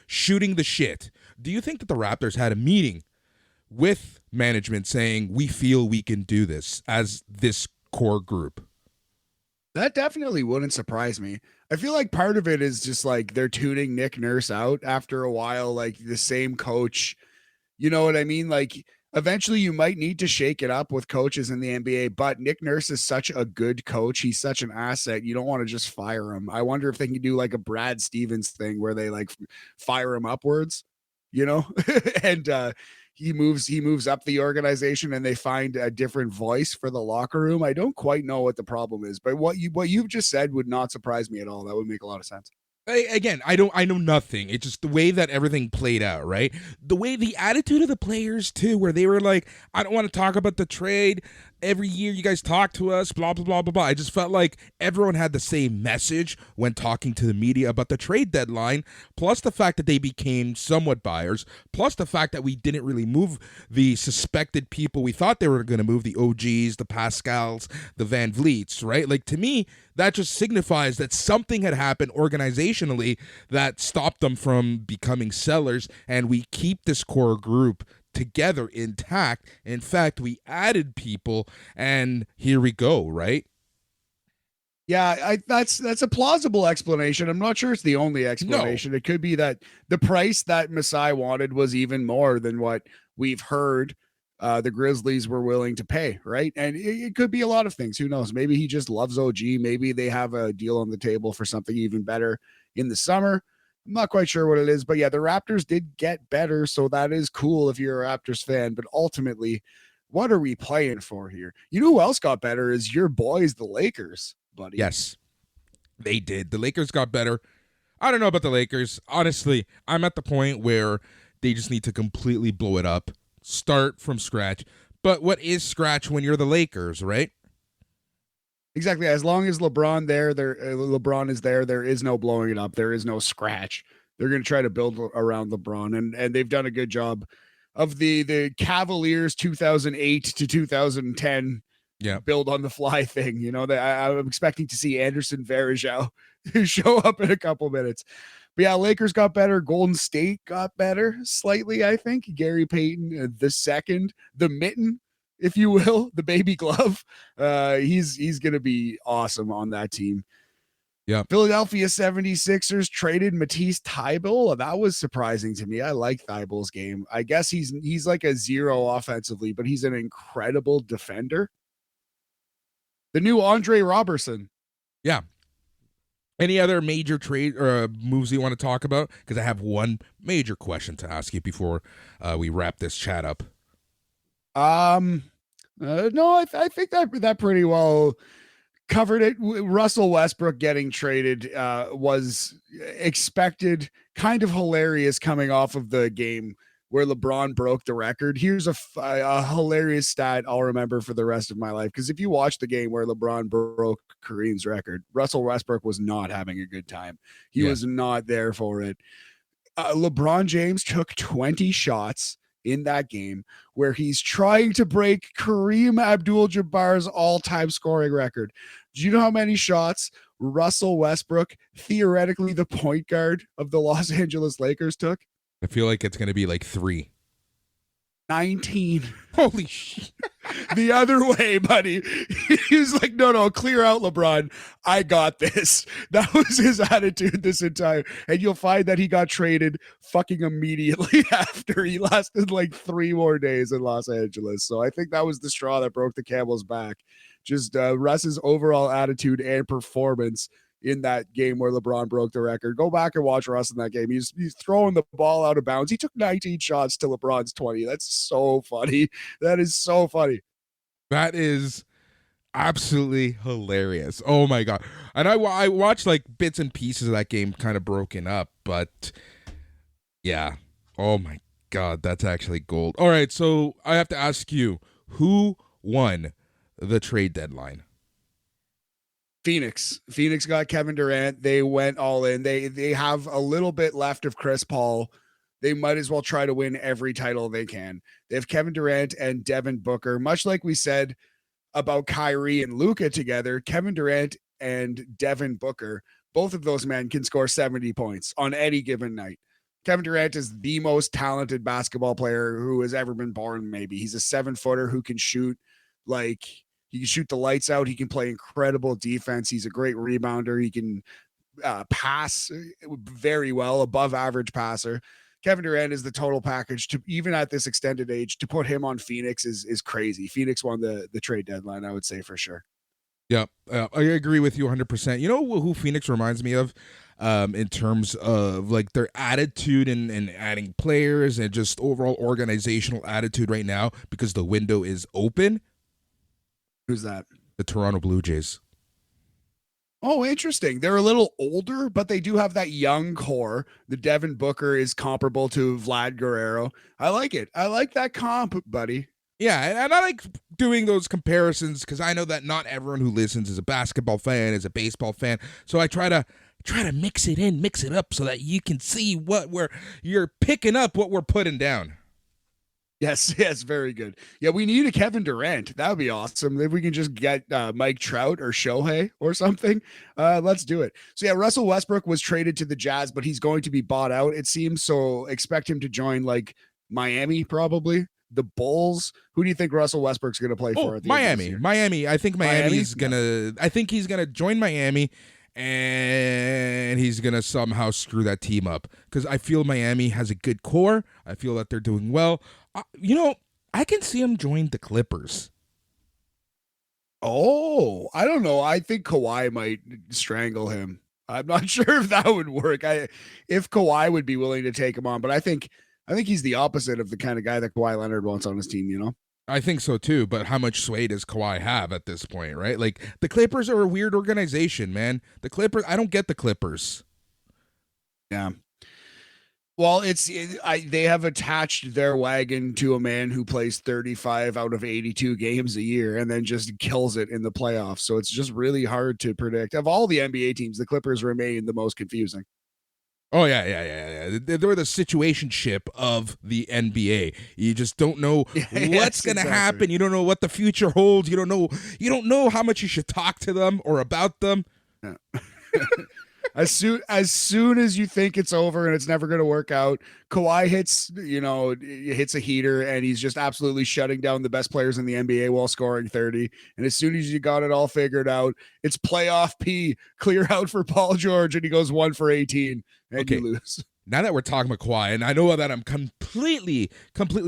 shooting the shit, do you think that the Raptors had a meeting with management saying, we feel we can do this as this core group? That definitely wouldn't surprise me. I feel like part of it is just like they're tuning Nick Nurse out after a while, like the same coach. You know what I mean? Like, eventually you might need to shake it up with coaches in the NBA, but Nick Nurse is such a good coach. He's such an asset. You don't want to just fire him. I wonder if they can do like a Brad Stevens thing where they like fire him upwards, and he moves up the organization and they find a different voice for the locker room. I don't quite know what the problem is, but what you've just said would not surprise me at all. That would make a lot of sense. Again, I know nothing. It's just the way that everything played out, right? The way the attitude of the players too, where they were like, I don't want to talk about the trade. Every year you guys talk to us, blah, blah, blah, blah, blah. I just felt like everyone had the same message when talking to the media about the trade deadline, plus the fact that they became somewhat buyers, plus the fact that we didn't really move the suspected people we thought they were going to move, the OGs, the Pascals, the Van Vliets, right? Like, to me, that just signifies that something had happened organizationally that stopped them from becoming sellers, and we keep this core group together intact. In fact, we added people, and here we go, right? Yeah, that's a plausible explanation. I'm not sure it's the only explanation. No. It could be that the price that Masai wanted was even more than what we've heard the Grizzlies were willing to pay, right? And it could be a lot of things. Who knows? Maybe he just loves OG. Maybe they have a deal on the table for something even better in the summer. I'm not quite sure what it is, but yeah, the Raptors did get better, so that is cool if you're a Raptors fan. But ultimately, what are we playing for here? You know who else got better is your boys, the Lakers, buddy. Yes, they did. The Lakers got better. I don't know about the Lakers. Honestly, I'm at the point where they just need to completely blow it up, start from scratch. But what is scratch when you're the Lakers, right? Exactly. As long as LeBron is there is no blowing it up. There is no scratch. They're going to try to build around LeBron, and they've done a good job of the Cavaliers 2008 to 2010 build on the fly thing. I'm expecting to see Anderson Varejao show up in a couple minutes. But yeah, Lakers got better. Golden State got better slightly, I think. Gary Payton the second, the mitten, if you will, the baby glove. He's going to be awesome on that team. Yeah. Philadelphia 76ers traded Matisse Thybulle. That was surprising to me. I like Thybulle's game. I guess he's like a zero offensively, but he's an incredible defender. The new Andre Robertson. Yeah. Any other major trade or moves you want to talk about? Because I have one major question to ask you before we wrap this chat up. No, I think that pretty well covered it. Russell Westbrook getting traded was expected, kind of hilarious coming off of the game where LeBron broke the record. Here's a hilarious stat I'll remember for the rest of my life. Because if you watch the game where LeBron broke Kareem's record, Russell Westbrook was not having a good time. He was not there for it. LeBron James took 20 shots in that game where he's trying to break Kareem Abdul-Jabbar's all-time scoring record. Do you know how many shots Russell Westbrook, theoretically the point guard of the Los Angeles Lakers, took? I feel like it's going to be like 3. 19. Holy shit. The other way, buddy. He was like, no, clear out, LeBron. I got this. That was his attitude this entire. And you'll find that he got traded fucking immediately after. He lasted like 3 more days in Los Angeles. So I think that was the straw that broke the camel's back. Just Russ's overall attitude and performance in that game where LeBron broke the record. Go back and watch Russ in that game. He's throwing the ball out of bounds. He took 19 shots to LeBron's 20. That's so funny. That is so funny. That is absolutely hilarious. Oh my God. And I watched like bits and pieces of that game kind of broken up, but yeah. Oh my God. That's actually gold. All right. So I have to ask you, who won the trade deadline? Phoenix got Kevin Durant. They went all in. They have a little bit left of Chris Paul. They might as well try to win every title they can. They have Kevin Durant and Devin Booker. Much like we said about Kyrie and Luka together, Kevin Durant and Devin Booker, both of those men can score 70 points on any given night. Kevin Durant is the most talented basketball player who has ever been born, maybe. He's a 7-footer who can shoot like – he can shoot the lights out. He can play incredible defense. He's a great rebounder. He can pass very well, above average passer. Kevin Durant is the total package. To even at this extended age, to put him on Phoenix is crazy. Phoenix won the trade deadline, I would say, for sure. Yeah, I agree with you 100%. You know who Phoenix reminds me of in terms of like their attitude and adding players and just overall organizational attitude right now, because the window is open? Who's that? The Toronto Blue Jays. Oh, interesting. They're a little older, but they do have that young core. The Devin Booker is comparable to Vlad Guerrero. I like it. I like that comp, buddy. Yeah, and I like doing those comparisons because I know that not everyone who listens is a basketball fan, is a baseball fan. So I try to mix it up so that you can see you're picking up what we're putting down. Yes, very good. Yeah, we need a Kevin Durant. That would be awesome. If we can just get Mike Trout or Shohei or something, let's do it. So yeah, Russell Westbrook was traded to the Jazz, but he's going to be bought out, it seems. So expect him to join like Miami, probably the Bulls. Who do you think Russell Westbrook's going to play for? At the Miami. I think Miami's gonna. I think he's gonna join Miami. And he's going to somehow screw that team up because I feel Miami has a good core. I feel that they're doing well. I can see him join the Clippers. Oh, I don't know. I think Kawhi might strangle him. I'm not sure if that would work. If Kawhi would be willing to take him on, but I think he's the opposite of the kind of guy that Kawhi Leonard wants on his team, you know? I think so too, but how much sway does Kawhi have at this point, right? Like the Clippers are a weird organization, man. The Clippers, I don't get the Clippers. Yeah. Well, they have attached their wagon to a man who plays 35 out of 82 games a year and then just kills it in the playoffs. So it's just really hard to predict. Of all the NBA teams, the Clippers remain the most confusing. Oh, yeah. They're the situationship of the NBA. You just don't know what's going to happen. You don't know what the future holds. You don't know how much you should talk to them or about them. Yeah. As soon as you think it's over and it's never going to work out, Kawhi hits a heater and he's just absolutely shutting down the best players in the NBA while scoring 30. And as soon as you got it all figured out, it's playoff P, clear out for Paul George, and he goes 1 for 18 and you lose. Now that we're talking about Kawhi, and I know that I'm completely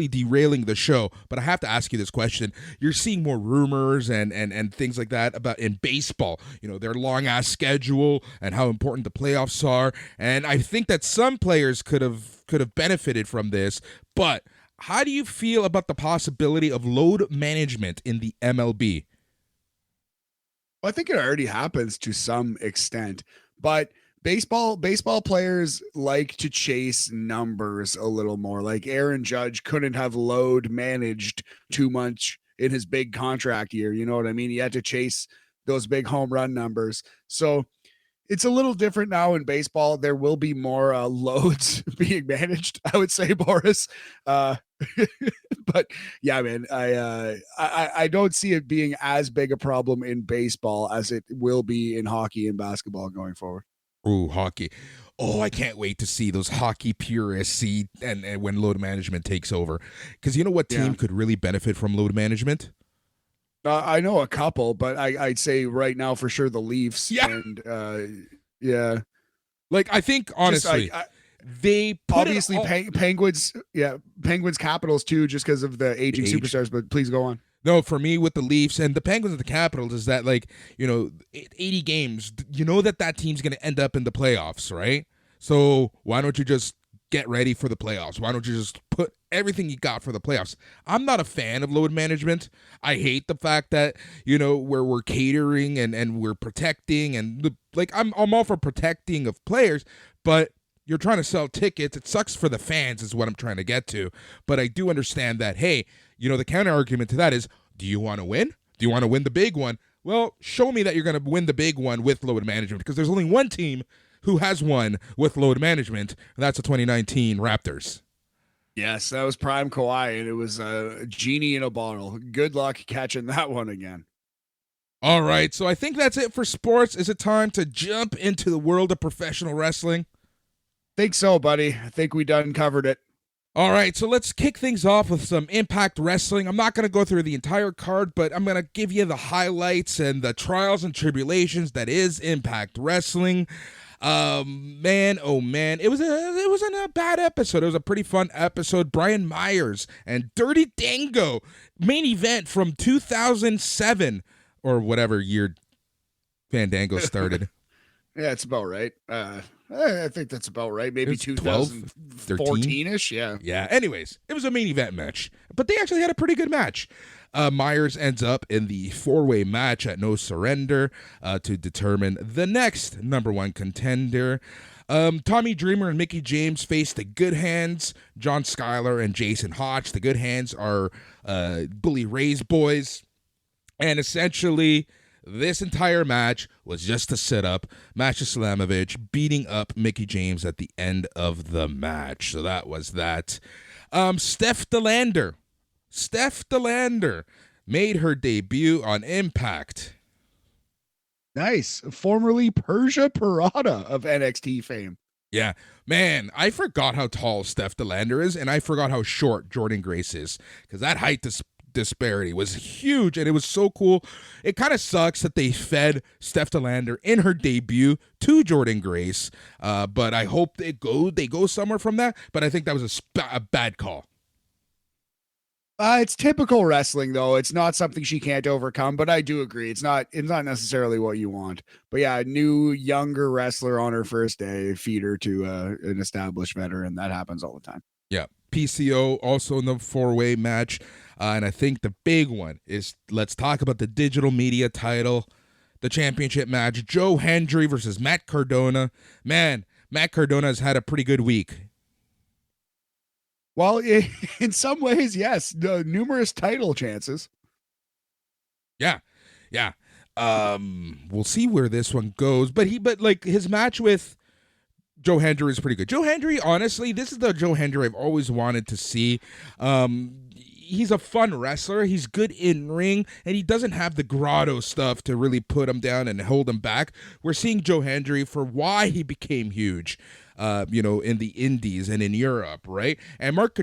derailing the show, but I have to ask you this question. You're seeing more rumors and things like that about in baseball, their long-ass schedule and how important the playoffs are. And I think that some players could have benefited from this, but how do you feel about the possibility of load management in the MLB? Well, I think it already happens to some extent, but baseball players like to chase numbers a little more. Like Aaron Judge couldn't have load managed too much in his big contract year. You know what I mean? He had to chase those big home run numbers. So it's a little different now in baseball. There will be more loads being managed, I would say, Boris. But yeah, man, I don't see it being as big a problem in baseball as it will be in hockey and basketball going forward. Ooh, hockey. Oh, I can't wait to see those hockey purists see and when load management takes over. Because you know what team could really benefit from load management? I know a couple, but I'd say right now for sure the Leafs. Yeah. And yeah. Like, I think, honestly, they put obviously Penguins, Penguins Capitals too, just because of the aging superstars, but please go on. No, for me with the Leafs and the Penguins and the Capitals is that, like, 80 games, you know that team's going to end up in the playoffs, right? So why don't you just get ready for the playoffs? Why don't you just put everything you got for the playoffs? I'm not a fan of load management. I hate the fact that, where we're catering and we're protecting and I'm all for protecting of players, but you're trying to sell tickets. It sucks for the fans is what I'm trying to get to. But I do understand that, hey, the counter argument to that is, do you want to win? Do you want to win the big one? Well, show me that you're going to win the big one with load management, because there's only one team who has won with load management, and that's the 2019 Raptors. Yes, that was prime Kawhi, and it was a genie in a bottle. Good luck catching that one again. All right, so I think that's it for sports. Is it time to jump into the world of professional wrestling? Think so, buddy. I think we done covered it. All right, so let's kick things off with some Impact Wrestling. I'm not going to go through the entire card, but I'm going to give you the highlights and the trials and tribulations that is Impact Wrestling. Man, oh man, it wasn't a bad episode. It was a pretty fun episode. Brian Myers and Dirty Dango, main event from 2007 or whatever year Fandango started. Yeah, it's about right. I think that's about right. Maybe 2014-ish. Yeah. Yeah. Anyways, it was a main event match, but they actually had a pretty good match. Myers ends up in the 4-way match at No Surrender to determine the next number one contender. Tommy Dreamer and Mickie James face the Good Hands, John Schuyler and Jason Hotch. The Good Hands are Bully Ray's boys. And essentially, this entire match was just a setup. Masha Slamovich beating up Mickie James at the end of the match. So that was that. Steph DeLander made her debut on Impact. Nice. Formerly Persia Parada of NXT fame. Yeah, man, I forgot how tall Steph DeLander is, and I forgot how short Jordan Grace is, because that height disparity was huge, and it was so cool. It kind of sucks that they fed Steph DeLander in her debut to Jordan Grace, but I hope they go somewhere from that. But I think that was a bad call. It's typical wrestling, though. It's not something she can't overcome, but I do agree. It's not necessarily what you want. But yeah, a new, younger wrestler on her first day, feed her to an established veteran. That happens all the time. Yeah. PCO also in the 4-way match. And I think the big one is, let's talk about the digital media title, the championship match, Joe Hendry versus Matt Cardona. Man, Matt Cardona has had a pretty good week. Well, in some ways, yes. Numerous title chances. Yeah. We'll see where this one goes. But his match with Joe Hendry is pretty good. Joe Hendry, honestly, this is the Joe Hendry I've always wanted to see. He's a fun wrestler. He's good in ring, and he doesn't have the grotto stuff to really put him down and hold him back. We're seeing Joe Hendry for why he became huge. In the Indies and in Europe, right? And Matt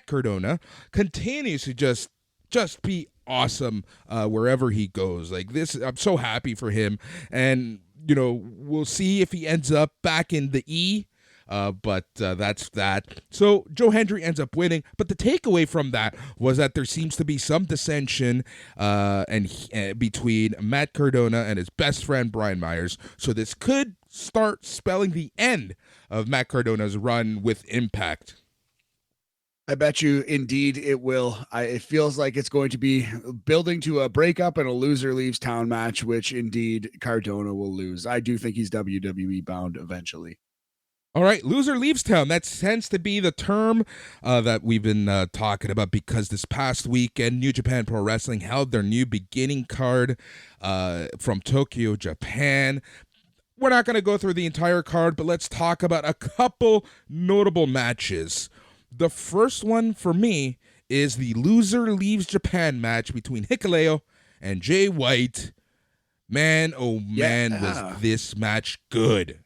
Cardona continues to just be awesome wherever he goes. Like this, I'm so happy for him. And, we'll see if he ends up back in the E. But that's that. So Joe Hendry ends up winning. But the takeaway from that was that there seems to be some dissension between Matt Cardona and his best friend Brian Myers. So this could start spelling the end of Matt Cardona's run with Impact. I bet you indeed it will. It feels like it's going to be building to a breakup and a loser leaves town match, which indeed Cardona will lose. I do think he's WWE bound eventually. All right, loser leaves town. That tends to be the term that we've been talking about because this past weekend, New Japan Pro Wrestling held their new beginning card from Tokyo, Japan. We're not going to go through the entire card, but let's talk about a couple notable matches. The first one for me is the loser leaves Japan match between Hikuleo and Jay White. Man, oh man, was this match good.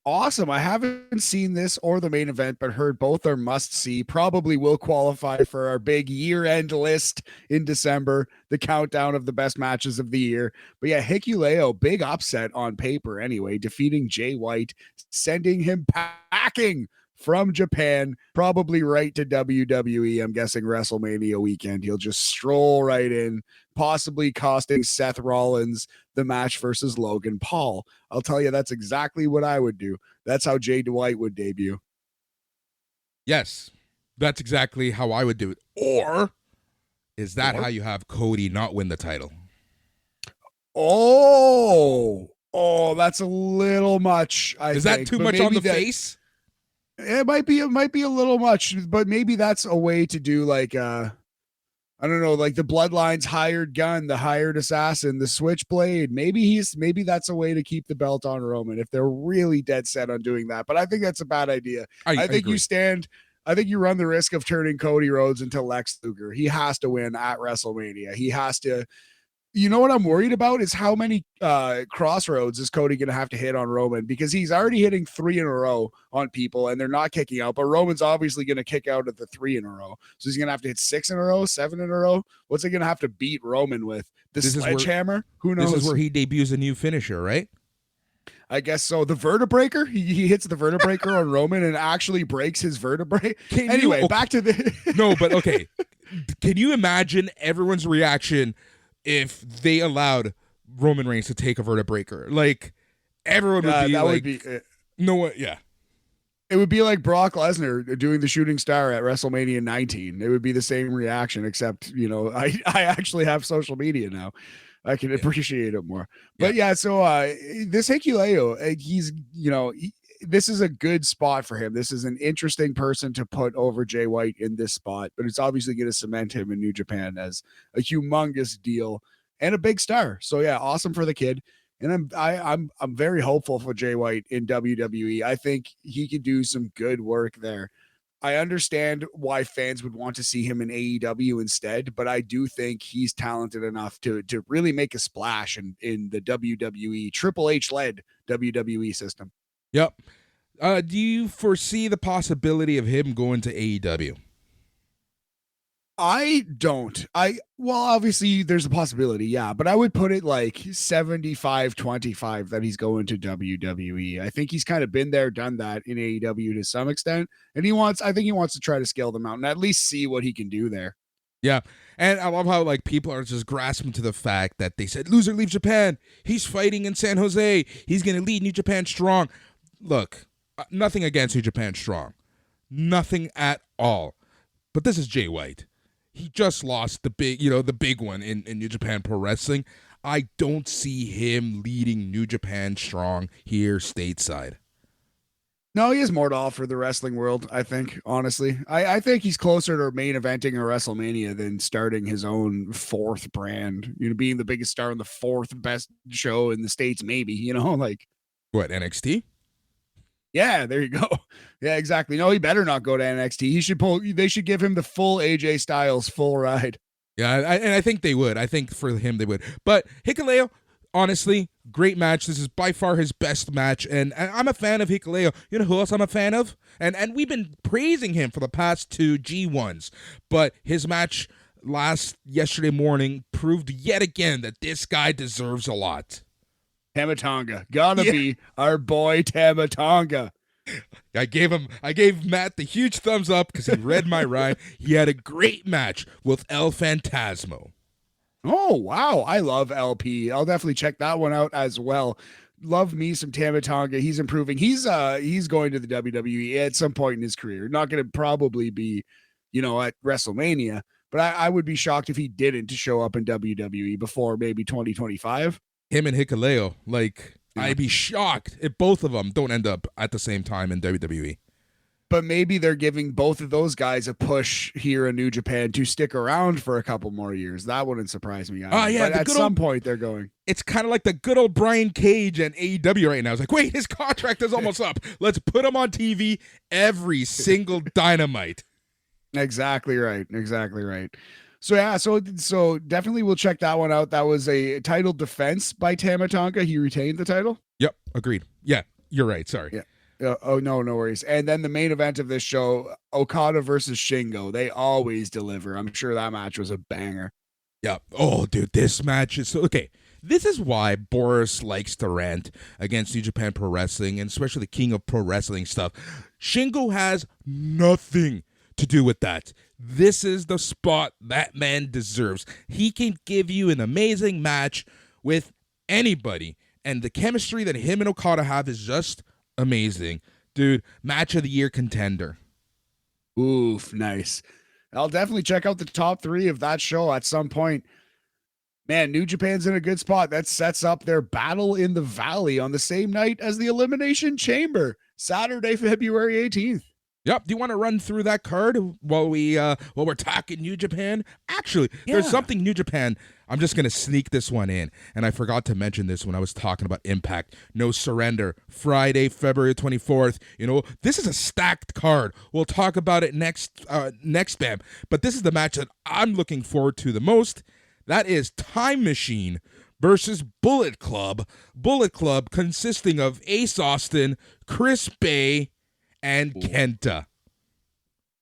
Awesome. I haven't seen this or the main event, but heard both are must see. Probably will qualify for our big year-end list in December, the countdown of the best matches of the year. But yeah, Hikuleo, big upset on paper anyway, defeating Jay White, sending him packing from Japan, probably right to WWE. I'm guessing WrestleMania weekend. He'll just stroll right in, possibly costing Seth Rollins the match versus Logan Paul. I'll tell you, that's exactly what I would do. That's how Jay White would debut. Yes, that's exactly how I would do it. Or is that how you have Cody not win the title? Oh, that's a little much. Is that too much on the face? It might be a little much, but maybe that's a way to do like I don't know, like the Bloodline's hired gun, the hired assassin, the switchblade. Maybe that's a way to keep the belt on Roman if they're really dead set on doing that. But I think that's a bad idea. I think you run the risk of turning Cody Rhodes into Lex Luger. He has to win at WrestleMania. He has to. You know what I'm worried about is how many crossroads is Cody going to have to hit on Roman, because he's already hitting 3 in a row on people and they're not kicking out, but Roman's obviously going to kick out at the 3 in a row. So he's going to have to hit 6 in a row, 7 in a row. What's he going to have to beat Roman with? This sledgehammer? Who knows? This is where he debuts a new finisher, right? I guess so. The vertebraker, he hits the vertebraker on Roman and actually breaks his vertebrae. Back to the No, but okay. Can you imagine everyone's reaction if they allowed Roman Reigns to take a vertebraker? Like, everyone would be like, yeah. It would be like Brock Lesnar doing the shooting star at WrestleMania 19. It would be the same reaction, except, I actually have social media now. I can appreciate it more. But so this Hikuleo, he's, this is a good spot for him. This is an interesting person to put over Jay White in this spot, but it's obviously going to cement him in New Japan as a humongous deal and a big star. So yeah, awesome for the kid. And I'm very hopeful for Jay White in WWE. I think he could do some good work there. I understand why fans would want to see him in AEW instead, but I do think he's talented enough to really make a splash in the WWE, Triple H led WWE system. Yep. Do you foresee the possibility of him going to AEW? I don't. Obviously there's a possibility, yeah, but I would put it like 75-25 that he's going to WWE. I think he's kind of been there, done that in AEW to some extent, and I think he wants to try to scale the mountain, at least see what he can do there. Yeah, and I love how people are just grasping to the fact that they said loser leaves Japan. He's fighting in San Jose. He's going to lead New Japan Strong. Look, nothing against New Japan Strong, nothing at all. But this is Jay White. He just lost the big one in New Japan Pro Wrestling. I don't see him leading New Japan Strong here stateside. No, he has more to offer the wrestling world, I think, honestly. I think he's closer to main eventing a WrestleMania than starting his own 4th brand, being the biggest star on the 4th best show in the States, maybe, like. What, NXT? Yeah, there you go. Yeah, exactly. No, he better not go to NXT. They should give him the full AJ Styles full ride. Yeah, and I think they would. I think for him they would. But Hikuleo, honestly, great match. This is by far his best match, and I'm a fan of Hikuleo. You know who else I'm a fan of? And we've been praising him for the past 2 G1s, but his match yesterday morning proved yet again that this guy deserves a lot. Tama Tonga. Gotta be our boy Tama Tonga. I gave Matt the huge thumbs up because he read my rhyme. He had a great match with El Phantasmo. Oh, wow. I love LP. I'll definitely check that one out as well. love me some Tama Tonga. He's improving. He's going to the WWE at some point in his career. Not going to probably be, at WrestleMania, but I would be shocked if he didn't to show up in WWE before maybe 2025. Him and Hikuleo, like, Yeah. I'd be shocked if both of them don't end up at the same time in WWE. But maybe they're giving both of those guys a push here in New Japan to stick around for a couple more years. That wouldn't surprise me. Oh, yeah, but at some point they're going. It's kind of like the good old Brian Cage and AEW right now. It's like, wait, his contract is almost up. Let's put him on TV every single Dynamite. Exactly right. So yeah, so definitely we'll check that one out. That was a title defense by Tama Tonga. He retained the title. Yep, agreed. Yeah, you're right. Sorry. Yeah. No worries. And then the main event of this show, Okada versus Shingo. They always deliver. I'm sure that match was a banger. Yeah. Oh, dude, this match is so okay. This is why Boris likes to rant against New Japan Pro Wrestling, and especially the King of Pro Wrestling stuff. Shingo has nothing to do with that. This is the spot that man deserves. He can give you an amazing match with anybody, and the chemistry that him and Okada have is just amazing. Dude, match of the year contender. Oof, nice. I'll definitely check out the top 3 of that show at some point. Man, New Japan's in a good spot. That sets up their Battle in the Valley on the same night as the Elimination Chamber, Saturday, February 18th. Yep. Do you want to run through that card while we're talking New Japan? Actually, there's something New Japan. I'm just gonna sneak this one in, and I forgot to mention this when I was talking about Impact. No Surrender, Friday, February 24th. This is a stacked card. We'll talk about it next Bam. But this is the match that I'm looking forward to the most. That is Time Machine versus Bullet Club. Bullet Club consisting of Ace Austin, Chris Bay, and Kenta.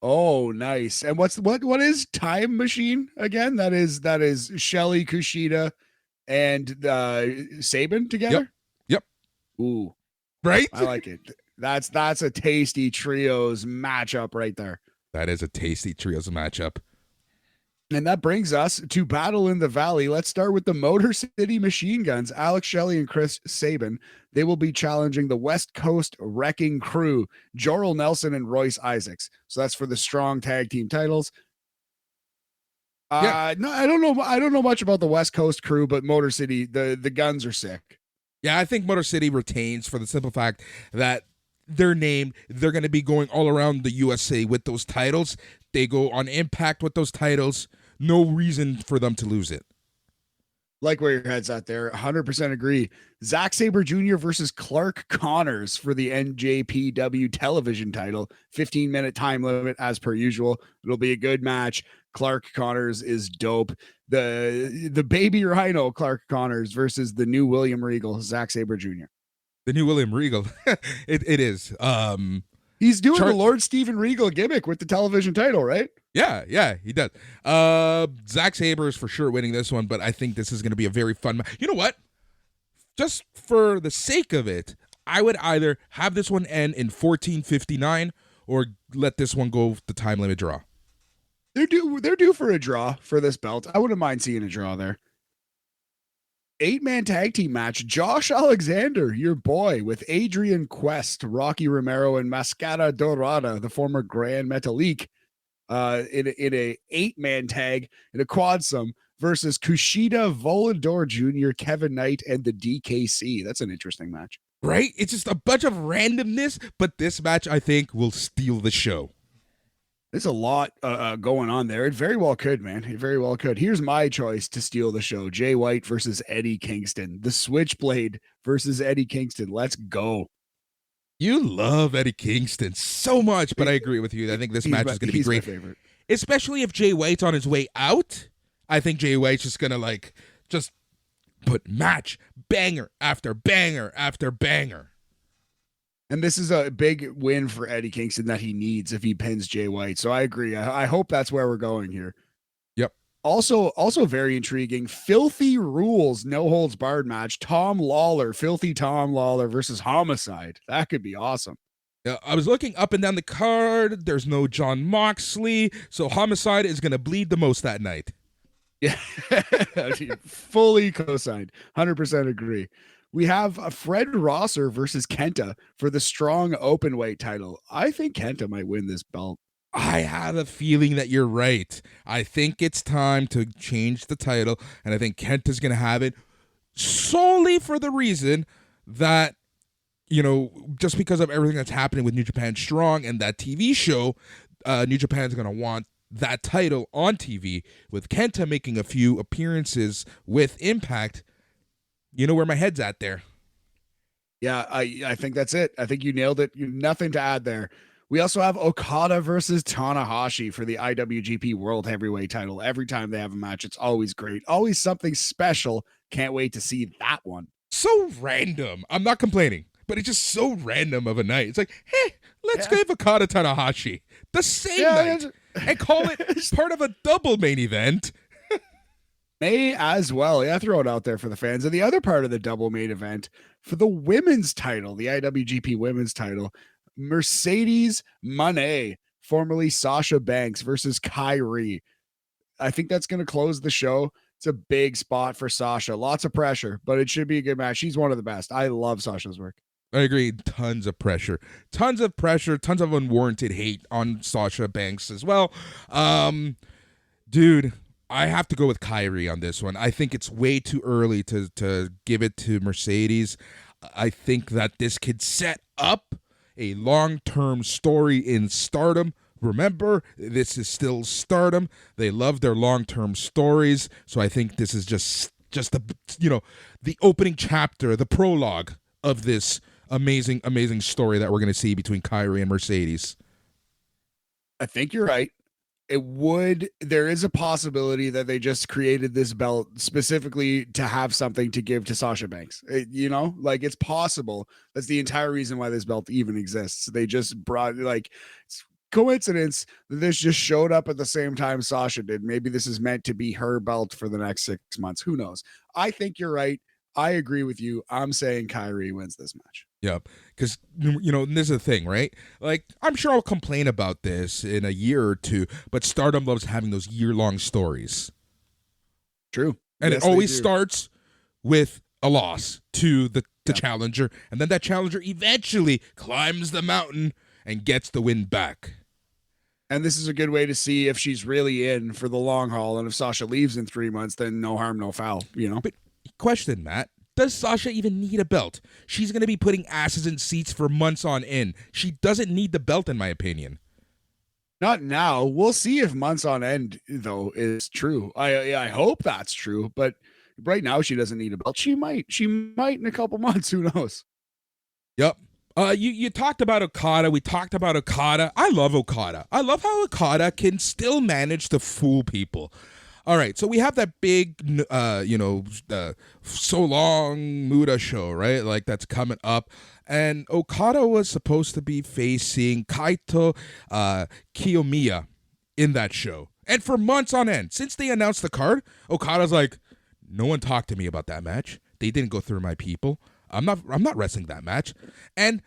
Oh, nice. And what is Time Machine again? That is Shelly, Kushida, and Sabin together. Yep. Ooh, right. I like it. That's a tasty trios matchup right there. That is a tasty trios matchup. And that brings us to Battle in the Valley. Let's start with the Motor City Machine Guns, Alex Shelley and Chris Sabin. They will be challenging the West Coast Wrecking Crew, Jorel Nelson and Royce Isaacs. So that's for the strong tag team titles. No, I don't know. I don't know much about the West Coast crew, but Motor City, the guns are sick. Yeah, I think Motor City retains for the simple fact that they're named. They're going to be going all around the USA with those titles. They go on Impact with those titles. No reason for them to lose it. Like where your head's at there. 100% agree. Zack Sabre Jr. versus Clark Connors for the NJPW television title. 15-minute time limit as per usual. It'll be a good match. Clark Connors is dope. The baby rhino Clark Connors versus the new William Regal, Zack Sabre Jr. The new William Regal. It is. He's doing the Lord Steven Regal gimmick with the television title, right? Yeah, he does. Zack Sabre is for sure winning this one, but I think this is going to be a very fun match. You know what? Just for the sake of it, I would either have this one end in 14:59 or let this one go the time limit draw. They're due for a draw for this belt. I wouldn't mind seeing a draw there. 8-man tag team match. Josh Alexander, your boy, with Adrian Quest, Rocky Romero, and Mascara Dorada, the former Grand Metalik, in a 8-man tag in a quadsum versus Kushida, Volador Jr., Kevin Knight, and the DKC. That's an interesting match. Right? It's just a bunch of randomness, but this match, I think, will steal the show. There's a lot going on there. It very well could, man. It very well could. Here's my choice to steal the show. Jay White versus Eddie Kingston. The Switchblade versus Eddie Kingston. Let's go. You love Eddie Kingston so much, but I agree with you. I think this match is going to be great. My favorite. Especially if Jay White's on his way out. I think Jay White's just going to just put match banger after banger after banger. And this is a big win for Eddie Kingston that he needs if he pins Jay White. So I agree. I hope that's where we're going here. Yep. Also very intriguing. Filthy Rules, no holds barred match. Filthy Tom Lawler versus Homicide. That could be awesome. I was looking up and down the card. There's no John Moxley. So Homicide is going to bleed the most that night. Yeah. Fully co-signed. 100% agree. we have a Fred Rosser versus Kenta for the strong open weight title. I think Kenta might win this belt. I have a feeling that you're right. I think it's time to change the title, and I think Kenta's going to have it solely for the reason that, you know, just because of everything that's happening with New Japan Strong and that TV show, New Japan's going to want that title on TV. With Kenta making a few appearances with Impact, you know where my head's at there. Yeah, I think that's it. I think you nailed it. Nothing to add there. We also have Okada versus Tanahashi for the IWGP World Heavyweight title. Every time they have a match, it's always great. Always something special. Can't wait to see that one. So random. I'm not complaining, but it's just so random of a night. It's like, hey, let's give Okada Tanahashi the same night and call it part of a double main event. May as well. Yeah, throw it out there for the fans. And the other part of the double main event for the women's title, the IWGP women's title, Mercedes Moné, formerly Sasha Banks versus Kyrie. I think that's going to close the show. It's a big spot for Sasha. Lots of pressure, but it should be a good match. She's one of the best. I love Sasha's work. I agree. Tons of pressure. Tons of unwarranted hate on Sasha Banks as well. Dude, I have to go with Kyrie on this one. I think it's way too early to give it to Mercedes. I think that this could set up a long-term story in Stardom. Remember, this is still Stardom. They love their long-term stories. So I think this is just the opening chapter, the prologue of this amazing, amazing story that we're going to see between Kyrie and Mercedes. I think you're right. There is a possibility that they just created this belt specifically to have something to give to Sasha Banks. It's possible. That's the entire reason why this belt even exists. They just brought, it's coincidence that this just showed up at the same time Sasha did. Maybe this is meant to be her belt for the next 6 months. Who knows? I think you're right. I agree with you. I'm saying Kyrie wins this match. Yep. Because, this is the thing, right? Like, I'm sure I'll complain about this in a year or two, but Stardom loves having those year-long stories. True. And it always starts with a loss to the challenger, and then that challenger eventually climbs the mountain and gets the win back. And this is a good way to see if she's really in for the long haul, and if Sasha leaves in 3 months, then no harm, no foul, But question, Matt. Does Sasha even need a belt? She's going to be putting asses in seats for months on end. She doesn't need the belt, in my opinion. Not now. We'll see if months on end, though, is true. I hope that's true. But right now, she doesn't need a belt. She might in a couple months. Who knows? Yep. You talked about Okada. We talked about Okada. I love Okada. I love how Okada can still manage to fool people. All right, so we have that big, So Long Muda show, right? Like, that's coming up. And Okada was supposed to be facing Kaito Kiyomiya in that show. And for months on end, since they announced the card, Okada's like, no one talked to me about that match. They didn't go through my people. I'm not wrestling that match. And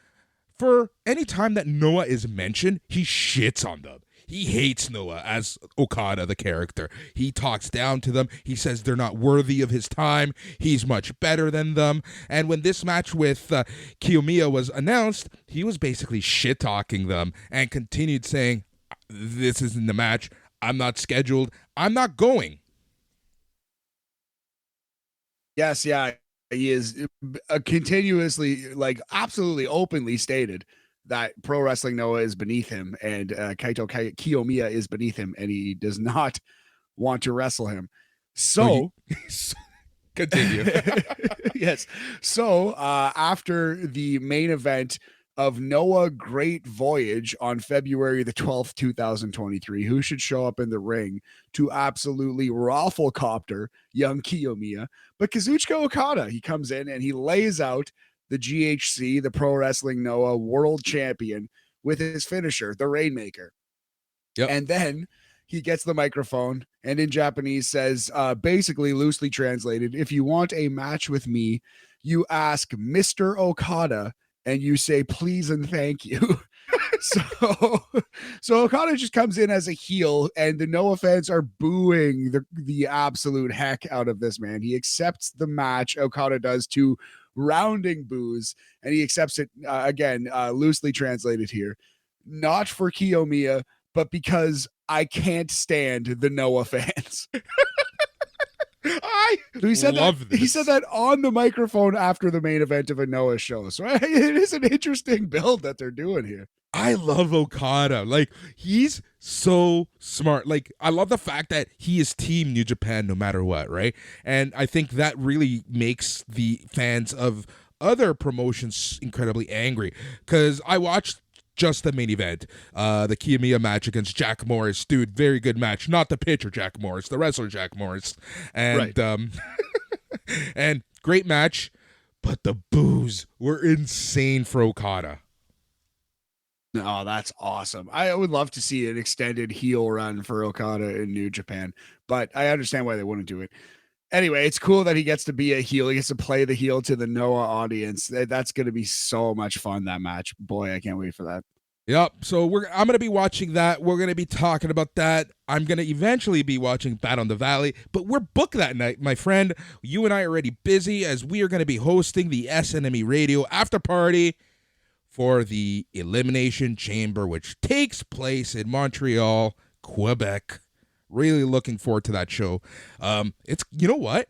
for any time that Noah is mentioned, he shits on them. He hates Noah as Okada, the character. He talks down to them. He says they're not worthy of his time. He's much better than them. And when this match with Kiyomiya was announced, he was basically shit-talking them and continued saying, this isn't the match. I'm not scheduled. I'm not going. Yes, yeah. He is continuously, absolutely openly stated that Pro Wrestling Noah is beneath him and Kaito Kiyomiya is beneath him, and he does not want to wrestle him. So, continue. Yes. So, after the main event of Noah Great Voyage on February the 12th, 2023, who should show up in the ring to absolutely rafflecopter young Kiyomiya? But Kazuchika Okada, he comes in and he lays out the GHC, the Pro Wrestling Noah World Champion, with his finisher, the Rainmaker. Yep. And then he gets the microphone and in Japanese says, basically loosely translated, if you want a match with me, you ask Mr. Okada and you say, please and thank you. So Okada just comes in as a heel, and the Noah fans are booing the absolute heck out of this man. He accepts the match, Okada does, to rounding boos, and he accepts it again, loosely translated here, not for Kiyomiya, but because I can't stand the Noah fans. He said that on the microphone after the main event of a Noah show. So it is an interesting build that they're doing here. I love Okada. Like, he's so smart. Like, I love the fact that he is Team New Japan no matter what, right? And I think that really makes the fans of other promotions incredibly angry. Because I watched just the main event, the Kiyomiya match against Jack Morris. Dude, very good match. Not the pitcher Jack Morris, the wrestler Jack Morris. And, and great match, but the boos were insane for Okada. Oh, that's awesome. I would love to see an extended heel run for Okada in New Japan, but I understand why they wouldn't do it. Anyway, it's cool that he gets to be a heel. He gets to play the heel to the Noah audience. That's going to be so much fun, that match. Boy, I can't wait for that. Yep. So I'm going to be watching that. We're going to be talking about that. I'm going to eventually be watching Battle in the Valley, but we're booked that night, my friend. You and I are already busy as we are going to be hosting the SNME Radio after party for the Elimination Chamber, which takes place in Montreal, Quebec. Really looking forward to that show. It's, you know what?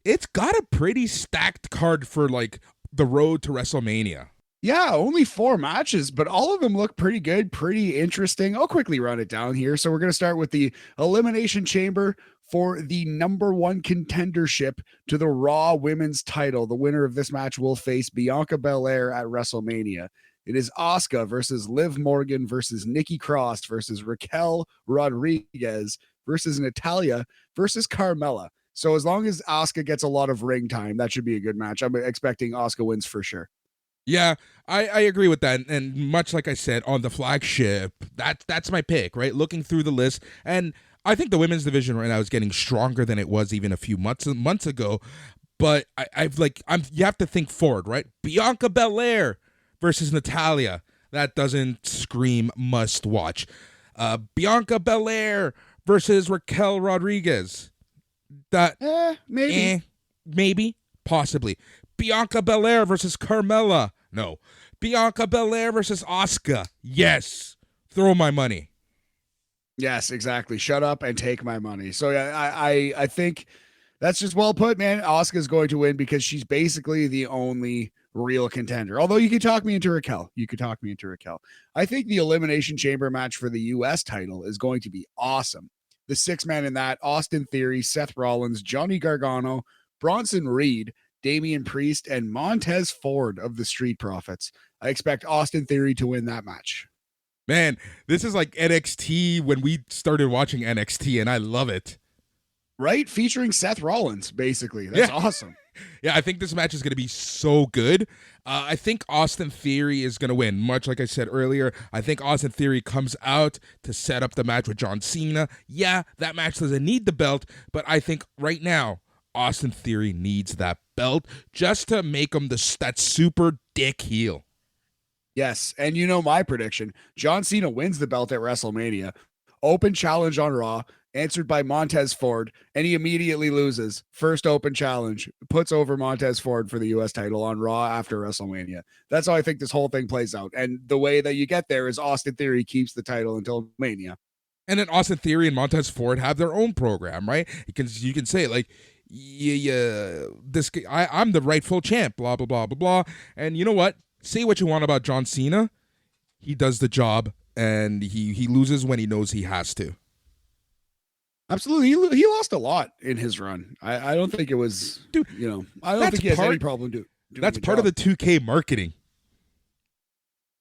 It's got a pretty stacked card for like the road to WrestleMania. Yeah, only 4 matches, but all of them look pretty good, pretty interesting. I'll quickly run it down here. So we're going to start with the Elimination Chamber for the #1 contendership to the Raw Women's title. The winner of this match will face Bianca Belair at WrestleMania. It is Asuka versus Liv Morgan versus Nikki Cross versus Raquel Rodriguez versus Natalya versus Carmella. So as long as Asuka gets a lot of ring time, that should be a good match. I'm expecting Asuka wins for sure. Yeah, I agree with that. And much like I said, on the flagship, that's my pick, right? Looking through the list. And I think the women's division right now is getting stronger than it was even a few months ago. But you have to think forward, right? Bianca Belair versus Natalya. That doesn't scream must watch. Bianca Belair versus Raquel Rodriguez. That maybe, possibly. Bianca Belair versus Carmella. No. Bianca Belair versus Asuka. Yes. Throw my money. Yes, exactly. Shut up and take my money. So yeah, I think that's just well put, man. Asuka's going to win because she's basically the only real contender. Although you could talk me into Raquel. I think the Elimination Chamber match for the US title is going to be awesome. The 6-man in that, Austin Theory, Seth Rollins, Johnny Gargano, Bronson Reed, Damian Priest, and Montez Ford of the Street Profits. I expect Austin Theory to win that match. Man, this is like NXT when we started watching NXT, and I love it. Right? Featuring Seth Rollins, basically. That's awesome. Yeah, I think this match is going to be so good. I think Austin Theory is going to win. Much like I said earlier, I think Austin Theory comes out to set up the match with John Cena. Yeah, that match doesn't need the belt, but I think right now, Austin Theory needs that belt just to make him that super dick heel. Yes, and you know my prediction. John Cena wins the belt at WrestleMania. Open challenge on Raw, answered by Montez Ford, and he immediately loses. First open challenge, puts over Montez Ford for the U.S. title on Raw after WrestleMania. That's how I think this whole thing plays out. And the way that you get there is Austin Theory keeps the title until Mania. And then Austin Theory and Montez Ford have their own program, right? You can say like, I'm the rightful champ, blah, blah, blah, blah, blah. And you know what? Say what you want about John Cena. He does the job, and he loses when he knows he has to. Absolutely. He lost a lot in his run. I don't think it was, dude, I don't think he has any problem doing that's part of the 2K marketing.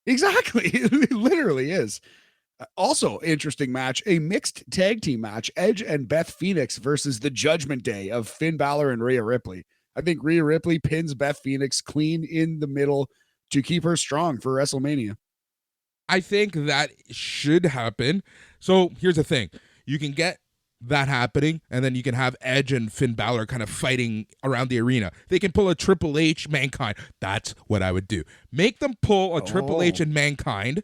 Exactly. It literally is. Also, interesting match, a mixed tag team match, Edge and Beth Phoenix versus the Judgment Day of Finn Balor and Rhea Ripley. I think Rhea Ripley pins Beth Phoenix clean in the middle to keep her strong for WrestleMania. I think that should happen. So here's the thing. You can get that happening, and then you can have Edge and Finn Balor kind of fighting around the arena. They can pull a Triple H Mankind. That's what I would do. Make them pull a Triple H and Mankind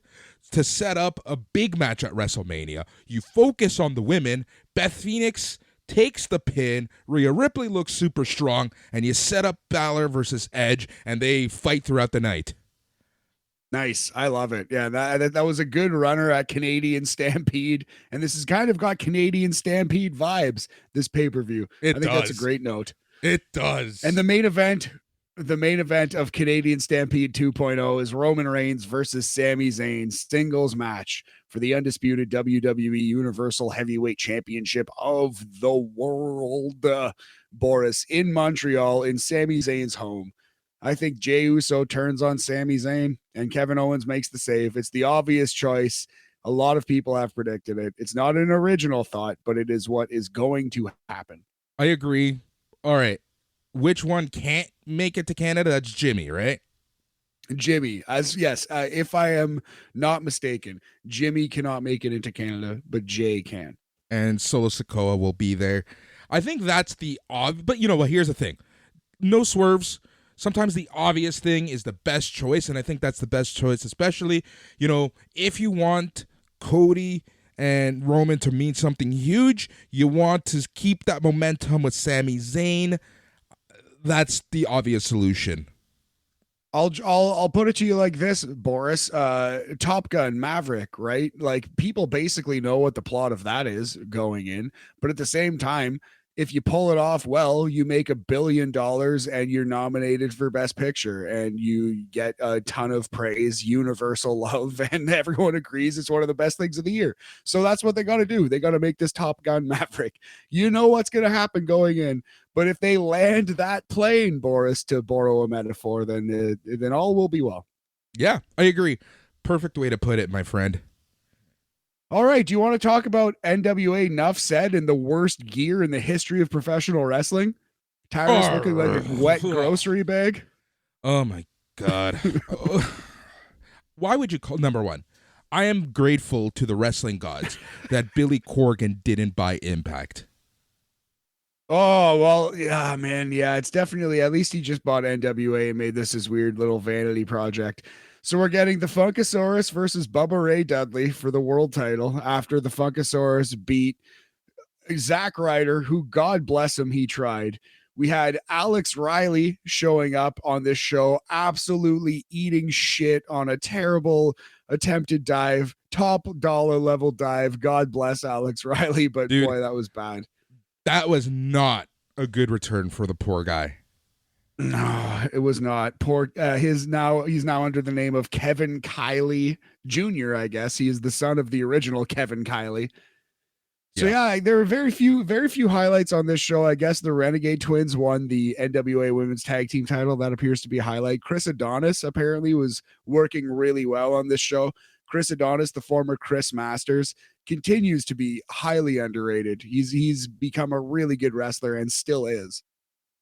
to set up a big match at WrestleMania. You focus on the women. Beth Phoenix takes the pin. Rhea Ripley looks super strong, and you set up Balor versus Edge, and they fight throughout the night. Nice. I love it. Yeah, that was a good runner at Canadian Stampede. And this has kind of got Canadian Stampede vibes, this pay-per-view. I think that's a great note. It does. And the main event of Canadian Stampede 2.0 is Roman Reigns versus Sami Zayn singles match for the undisputed WWE Universal Heavyweight Championship of the world. Boris in Montreal in Sami Zayn's home. I think Jey Uso turns on Sami Zayn and Kevin Owens makes the save. It's the obvious choice. A lot of people have predicted it. It's not an original thought, but it is what is going to happen. I agree. All right. Which one can't make it to Canada? That's Jimmy, right? Jimmy, if I am not mistaken, Jimmy cannot make it into Canada, but Jay can. And Solo Sikoa will be there. I think that's the but you know what? Here's the thing. No swerves. Sometimes the obvious thing is the best choice, and I think that's the best choice, especially, you know, if you want Cody and Roman to mean something huge, you want to keep that momentum with Sami Zayn. That's the obvious solution. I'll put it to you like this, Boris. Top Gun Maverick, right? Like, people basically know what the plot of that is going in, but at the same time, if you pull it off well, you make $1 billion and you're nominated for Best Picture and you get a ton of praise, universal love, and everyone agrees it's one of the best things of the year. So that's what they got to do. They got to make this Top Gun Maverick. You know what's going to happen going in, but if they land that plane, Boris, to borrow a metaphor, then all will be well. Yeah, I agree. Perfect way to put it, my friend. All right, do you want to talk about NWA Nuff Said and the worst gear in the history of professional wrestling? Tyrus looking like a wet grocery bag. Oh my God. Why would you call number one? I am grateful to the wrestling gods that Billy Corgan didn't buy Impact. Oh, well, yeah, man. Yeah, it's definitely, at least he just bought NWA and made this his weird little vanity project. So we're getting the Funkasaurus versus Bubba Ray Dudley for the world title after the Funkasaurus beat Zack Ryder, who, God bless him, he tried. We had Alex Riley showing up on this show, absolutely eating shit on a terrible attempted dive, top dollar level dive. God bless Alex Riley, but dude, boy, that was bad. That was not a good return for the poor guy. No, it was not. Poor. He's now under the name of Kevin Kiley Jr. I guess he is the son of the original Kevin Kiley. So yeah, there were very few highlights on this show. I guess the Renegade Twins won the NWA Women's Tag Team title. That appears to be a highlight. Chris Adonis apparently was working really well on this show. Chris Adonis, the former Chris Masters, continues to be highly underrated. He's become a really good wrestler and still is.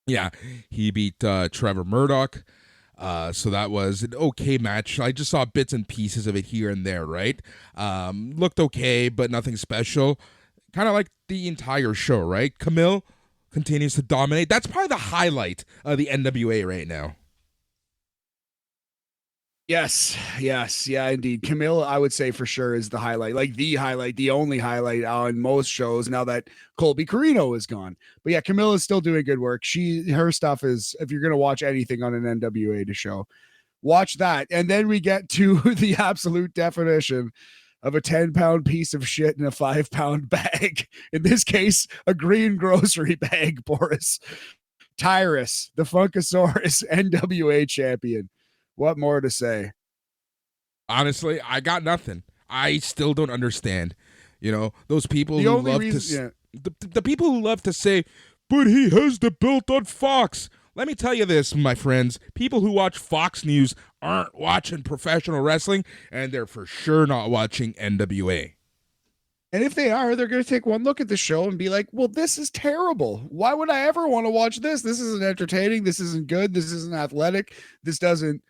Yeah, he beat Trevor Murdoch. So that was an okay match. I just saw bits and pieces of it here and there, right? Looked okay, but nothing special. Kind of like the entire show, right? Camille continues to dominate. That's probably the highlight of the NWA right now. Yes, yeah, indeed. Camille, I would say for sure is the highlight, like the highlight, the only highlight on most shows now that Colby Carino is gone. But yeah, Camille is still doing good work. Her stuff is, if you're going to watch anything on an NWA show, watch that. And then we get to the absolute definition of a 10-pound piece of shit in a 5-pound bag. In this case, a green grocery bag, Boris. Tyrus, the Funkasaurus NWA champion. What more to say? Honestly, I got nothing. I still don't understand. You know, those people the people who love to say, but he has the belt on Fox. Let me tell you this, my friends. People who watch Fox News aren't watching professional wrestling, and they're for sure not watching NWA. And if they are, they're going to take one look at the show and be like, well, this is terrible. Why would I ever want to watch this? This isn't entertaining. This isn't good. This isn't athletic. This doesn't,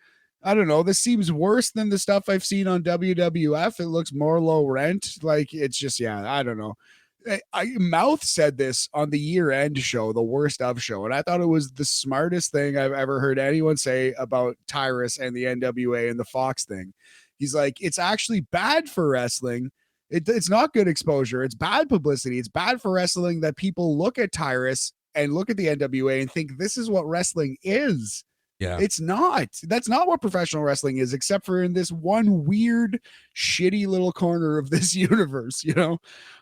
I don't know. This seems worse than the stuff I've seen on WWF. It looks more low rent. Like, it's just, yeah, I don't know. Mouth said this on the year-end show, the worst of show, and I thought it was the smartest thing I've ever heard anyone say about Tyrus and the NWA and the Fox thing. He's like, it's actually bad for wrestling It's not good exposure. It's bad publicity. It's bad for wrestling that people look at Tyrus and look at the NWA and think this is what wrestling is. Yeah. It's not. That's not what professional wrestling is, except for in this one weird, shitty little corner of this universe, you know?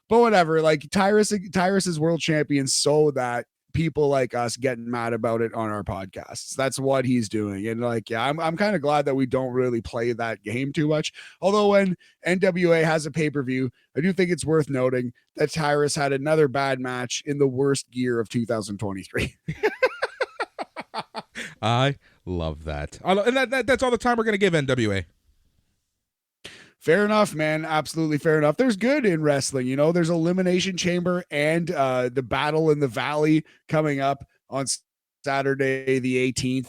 But whatever, like Tyrus is world champion so that people like us getting mad about it on our podcasts. That's what he's doing. And like, yeah, I'm kind of glad that we don't really play that game too much. Although when NWA has a pay-per-view, I do think it's worth noting that Tyrus had another bad match in the worst gear of 2023. I love that. And that's all the time we're going to give NWA. Fair enough, man. Absolutely fair enough. There's good in wrestling. You know, there's Elimination Chamber and the Battle in the Valley coming up on Saturday, the 18th.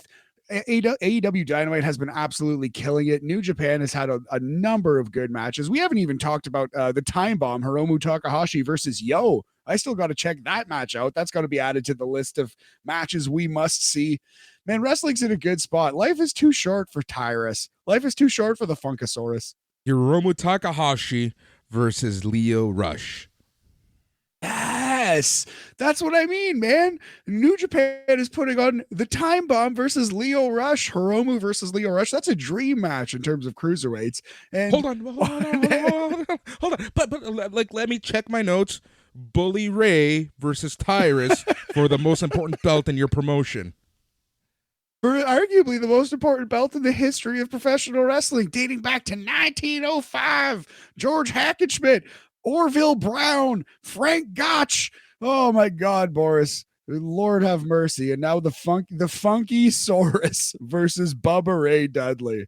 AEW Dynamite has been absolutely killing it. New Japan has had a number of good matches. We haven't even talked about the Time Bomb, Hiromu Takahashi versus Yo. I still got to check that match out. That's got to be added to the list of matches we must see. Man, wrestling's in a good spot. Life is too short for Tyrus. Life is too short for the Funkasaurus. Hiromu Takahashi versus Lio Rush. Yes, that's what I mean, man. New Japan is putting on the Time Bomb versus Lio Rush, Hiromu versus Lio Rush. That's a dream match in terms of cruiserweights. And hold on. But like, let me check my notes. Bully Ray versus Tyrus for the most important belt in your promotion. For arguably the most important belt in the history of professional wrestling, dating back to 1905. George Hackenschmidt, Orville Brown, Frank Gotch. Oh my God, Boris. Lord have mercy. And now the Funky Saurus versus Bubba Ray Dudley.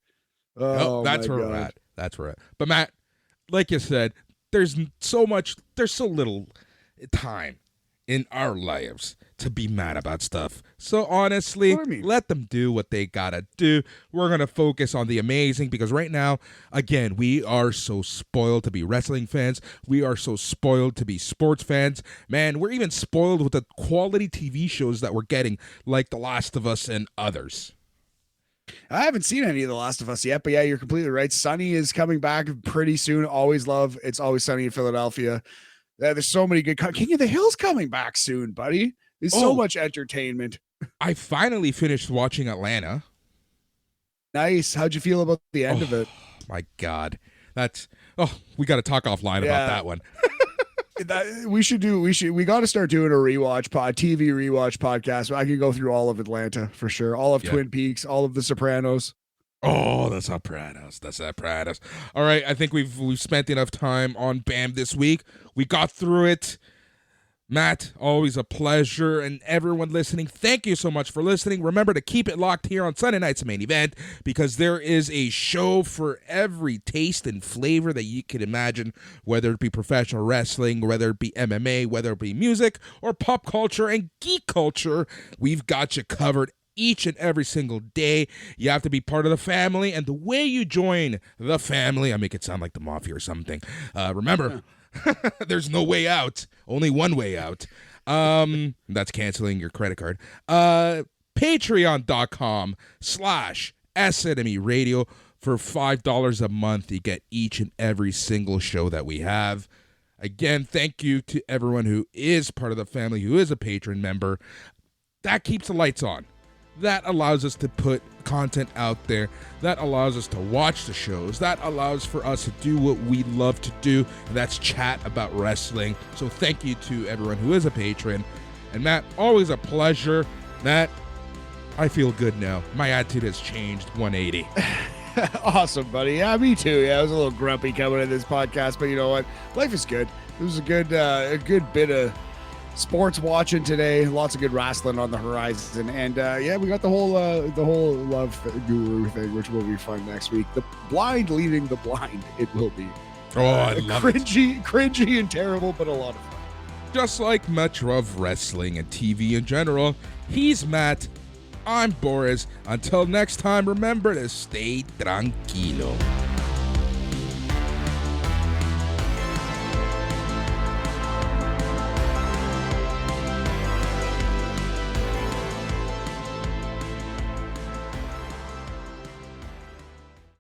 Oh, that's where we're at. That's where we're at. But Matt, like you said, there's so little time in our lives to be mad about stuff. So honestly, let them do what they gotta do. We're gonna focus on the amazing because right now, again, we are so spoiled to be wrestling fans. We are so spoiled to be sports fans. Man, we're even spoiled with the quality TV shows that we're getting, like The Last of Us and others. I haven't seen any of The Last of Us yet, but yeah, you're completely right. Sunny is coming back pretty soon. Always love It's Always Sunny in Philadelphia. There's so many good. King of the Hill's coming back soon, buddy. There's so much entertainment. I finally finished watching Atlanta. Nice. How'd you feel about the end of it? My God. We got to talk offline about that one. We got to start doing a TV rewatch podcast. I can go through all of Atlanta for sure. All of Twin Peaks, all of The Sopranos. Oh, The Sopranos. All right, I think we've spent enough time on BAM this week. We got through it. Matt, always a pleasure. And everyone listening, thank you so much for listening. Remember to keep it locked here on Sunday Night's Main Event because there is a show for every taste and flavor that you can imagine, whether it be professional wrestling, whether it be MMA, whether it be music, or pop culture and geek culture. We've got you covered each and every single day. You have to be part of the family, and the way you join the family, I make it sound like the mafia or something. Remember, there's no way out, only one way out. That's canceling your credit card. Patreon.com/SNME Radio. For $5 a month, you get each and every single show that we have. Again, thank you to everyone who is part of the family, who is a patron member. That keeps the lights on. That allows us to put content out there. That allows us to watch the shows. That allows for us to do what we love to do, and that's chat about wrestling. So thank you to everyone who is a patron. And Matt, always a pleasure. Matt, I feel good now. My attitude has changed 180. Awesome, buddy. Yeah, me too. Yeah, I was a little grumpy coming into this podcast, but you know what? Life is good. It was a good bit of sports watching today. Lots of good wrestling on the horizon, and we got the whole love guru thing, which will be fun next week. The blind leading the blind. It will be. Oh, I love cringy and terrible, but a lot of fun. Just like much of wrestling and TV in general, he's Matt. I'm Boris. Until next time, remember to stay tranquilo.